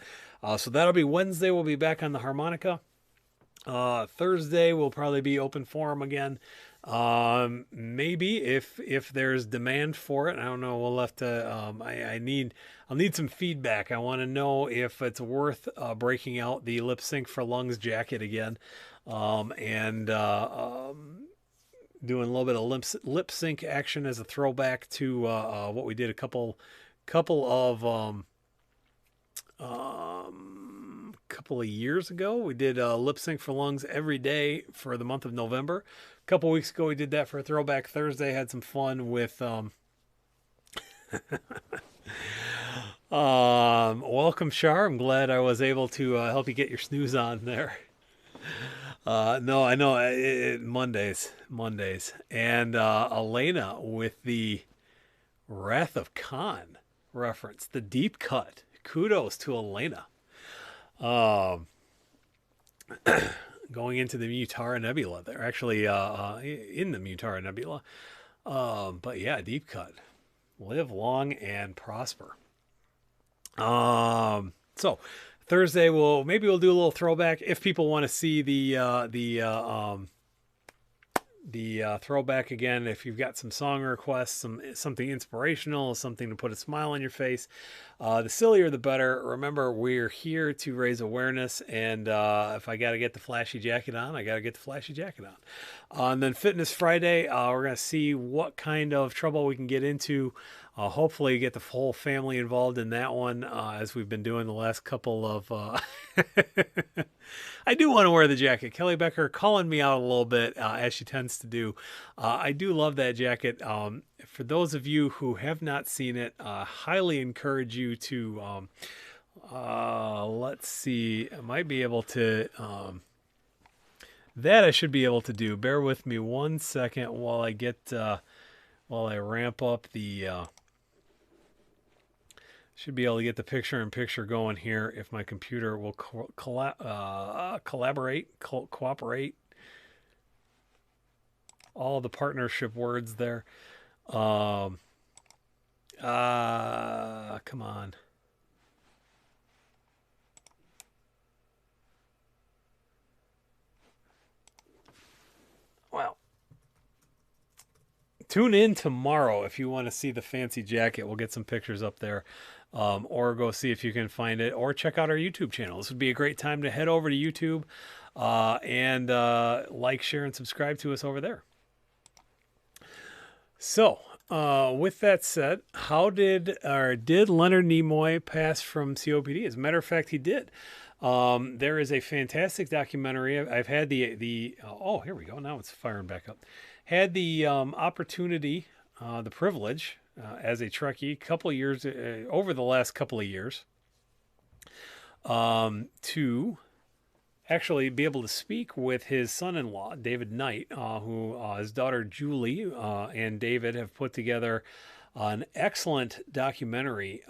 so that'll be Wednesday. We'll be back on the harmonica. Thursday will probably be open forum again. Maybe if there's demand for it, I don't know. We'll have to. I'll need some feedback. I want to know if it's worth breaking out the lip sync for lungs jacket again, and doing a little bit of lip sync action as a throwback to what we did a couple of years ago. We did lip sync for lungs every day for the month of November. A couple weeks ago we did that for a throwback Thursday. Had some fun with welcome Shar. I'm glad I was able to help you get your snooze on there. No, I know Mondays, and Elena with the Wrath of Khan reference, the deep cut. Kudos to Elena. Going into the Mutara Nebula. They're actually in the Mutara Nebula. But yeah, deep cut. Live long and prosper. So Thursday we'll do a little throwback if people want to see the throwback again. If you've got some song requests, something inspirational, something to put a smile on your face, the sillier the better. Remember, we're here to raise awareness, and if I got to get the flashy jacket on, I got to get the flashy jacket on. And then Fitness Friday, we're going to see what kind of trouble we can get into. Hopefully get the whole family involved in that one, as we've been doing the last couple of... I do want to wear the jacket. Kelly Becker calling me out a little bit, as she tends to do. I do love that jacket. For those of you who have not seen it, highly encourage you to... let's see. I might be able to... that I should be able to do. Bear with me 1 second while I get... while I ramp up the... should be able to get the picture-in-picture going here if my computer will cooperate. All the partnership words there. Come on. Well, tune in tomorrow if you want to see the fancy jacket. We'll get some pictures up there. Or go see if you can find it, or check out our YouTube channel. This would be a great time to head over to YouTube and like, share, and subscribe to us over there. So, with that said, did Leonard Nimoy pass from COPD? As a matter of fact, he did. There is a fantastic documentary. I've had the oh, here we go. Now it's firing back up. Had the opportunity, the privilege, as a Trekkie, over the last couple of years, to actually be able to speak with his son-in-law, David Knight, who his daughter Julie and David have put together an excellent documentary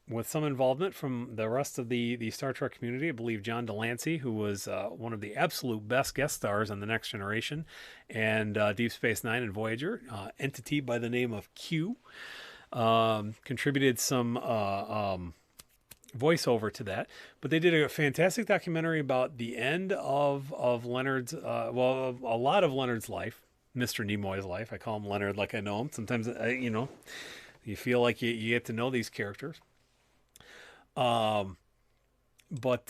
with some involvement from the rest of the Star Trek community. I believe John Delancey, who was one of the absolute best guest stars on The Next Generation and Deep Space Nine and Voyager, entity by the name of Q, contributed some voiceover to that. But they did a fantastic documentary about the end of Leonard's, a lot of Leonard's life, Mr. Nimoy's life. I call him Leonard like I know him. Sometimes, you feel like you get to know these characters. They put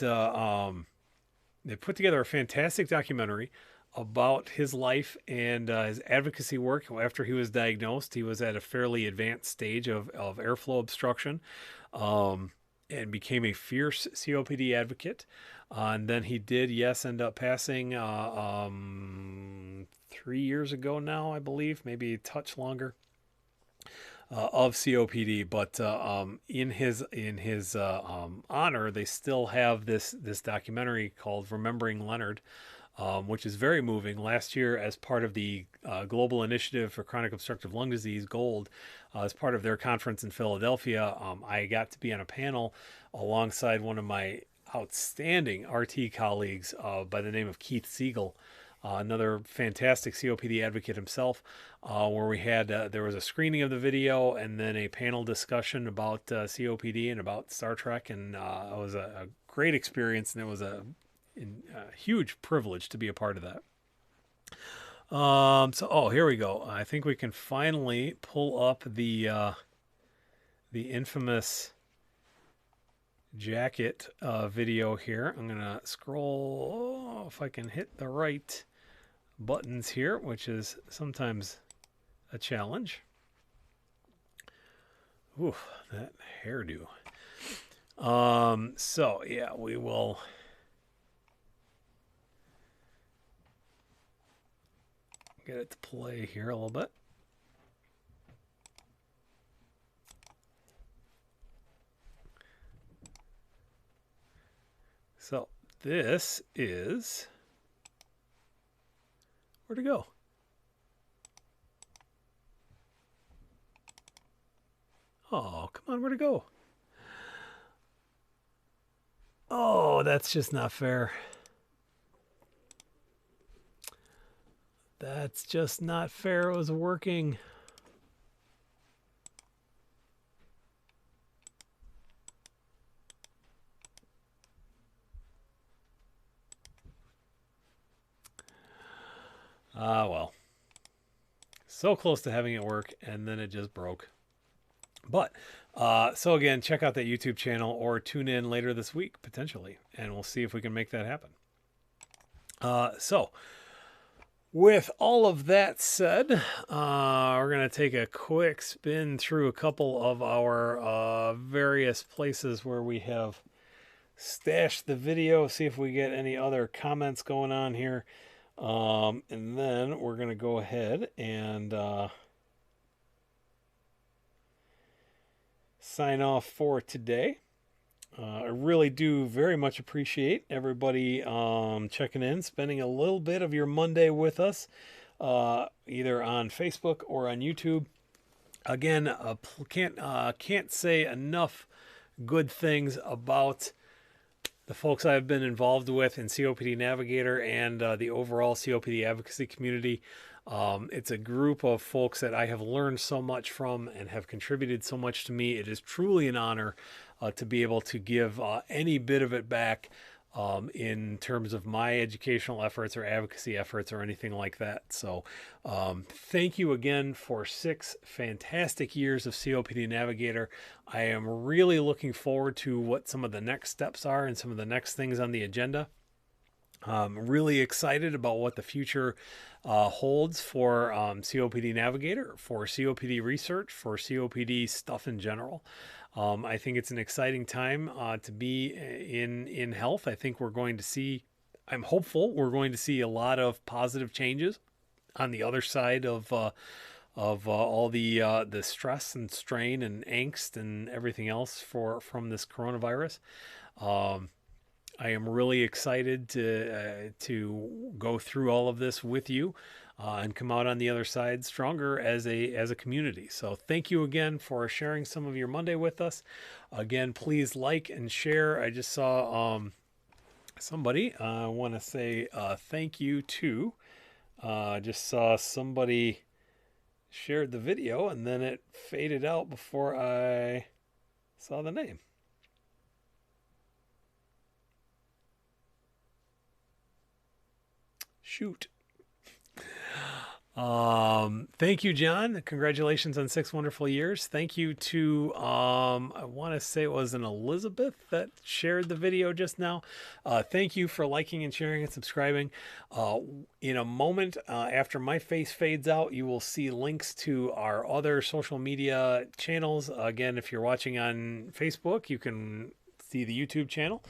together a fantastic documentary about his life and his advocacy work. After he was diagnosed, he was at a fairly advanced stage of airflow obstruction, and became a fierce COPD advocate. And then he did, end up passing 3 years ago now, I believe, maybe a touch longer. Of COPD, but in his honor, they still have this documentary called Remembering Leonard, which is very moving. Last year, as part of the Global Initiative for Chronic Obstructive Lung Disease, GOLD, as part of their conference in Philadelphia, I got to be on a panel alongside one of my outstanding RT colleagues by the name of Keith Siegel, another fantastic COPD advocate himself, where we had there was a screening of the video and then a panel discussion about COPD and about Star Trek, and it was a great experience, and it was a huge privilege to be a part of that. So here we go. I think we can finally pull up the infamous jacket video here. I'm gonna scroll if I can hit the right buttons here, which is sometimes a challenge. Ooh, that hairdo. So yeah, we will get it to play here a little bit. So this is, where'd it go? Oh, come on, where'd it go? Oh, that's just not fair. That's just not fair. It was working. Well, so close to having it work, and then it just broke. But, so again, check out that YouTube channel or tune in later this week, potentially, and we'll see if we can make that happen. So, with all of that said, we're going to take a quick spin through a couple of our various places where we have stashed the video, see if we get any other comments going on here. And then we're going to go ahead and sign off for today. I really do very much appreciate everybody checking in, spending a little bit of your Monday with us, either on Facebook or on YouTube. Again, can't say enough good things about the folks I've been involved with in COPD Navigator and the overall COPD advocacy community. It's a group of folks that I have learned so much from and have contributed so much to me. It is truly an honor to be able to give any bit of it back in terms of my educational efforts or advocacy efforts or anything like that. So thank you again for 6 fantastic years of COPD Navigator. I am really looking forward to what some of the next steps are and some of the next things on the agenda. I'm really excited about what the future holds for COPD Navigator, for COPD research, for COPD stuff in general. I think it's an exciting time to be in health. I think we're going to see, I'm hopeful we're going to see a lot of positive changes on the other side of all the stress and strain and angst and everything else from this coronavirus. I am really excited to go through all of this with you and come out on the other side stronger as a community. So thank you again for sharing some of your Monday with us. Again, please like and share. I just saw somebody I want to say thank you to. Just saw somebody shared the video and then it faded out before I saw the name. Shoot. Thank you, John. Congratulations on 6 wonderful years. Thank you to, I want to say it was an Elizabeth that shared the video just now. Thank you for liking and sharing and subscribing. In a moment, after my face fades out, you will see links to our other social media channels. Again, if you're watching on Facebook, you can see the YouTube channel.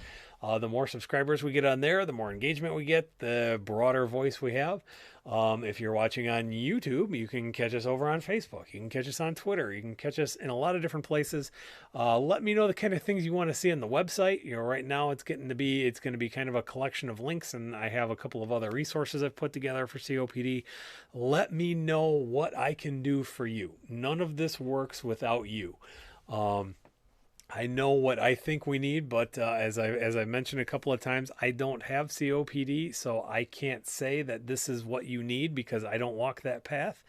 The more subscribers we get on there, the more engagement we get, the broader voice we have. If you're watching on YouTube, you can catch us over on Facebook. You can catch us on Twitter. You can catch us in a lot of different places. Let me know the kind of things you want to see on the website. You know, right now it's going to be kind of a collection of links, and I have a couple of other resources I've put together for COPD. Let me know what I can do for you. None of this works without you. I know what I think we need, but as I mentioned a couple of times, I don't have COPD, so I can't say that this is what you need because I don't walk that path.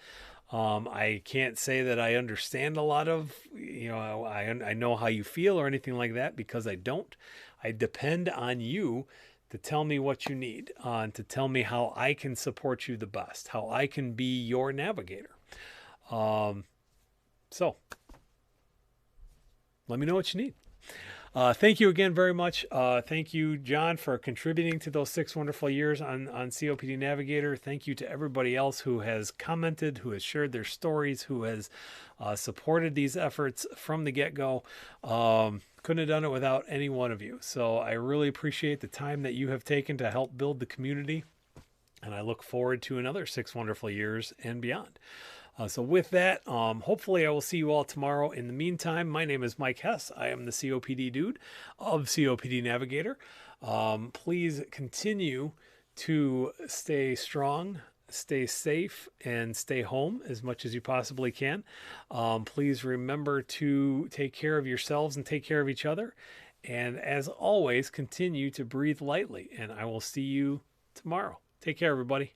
I can't say that I understand a lot of, I know how you feel or anything like that because I don't. I depend on you to tell me what you need, to tell me how I can support you the best, how I can be your navigator. Um, so let me know what you need. Thank you again very much. Thank you, John, for contributing to those 6 wonderful years on COPD Navigator. Thank you to everybody else who has commented, who has shared their stories, who has supported these efforts from the get-go. Couldn't have done it without any one of you. So I really appreciate the time that you have taken to help build the community. And I look forward to another 6 wonderful years and beyond. So with that, hopefully I will see you all tomorrow. In the meantime, my name is Mike Hess. I am the COPD dude of COPD Navigator. Please continue to stay strong, stay safe, and stay home as much as you possibly can. Please remember to take care of yourselves and take care of each other. And as always, continue to breathe lightly. And I will see you tomorrow. Take care, everybody.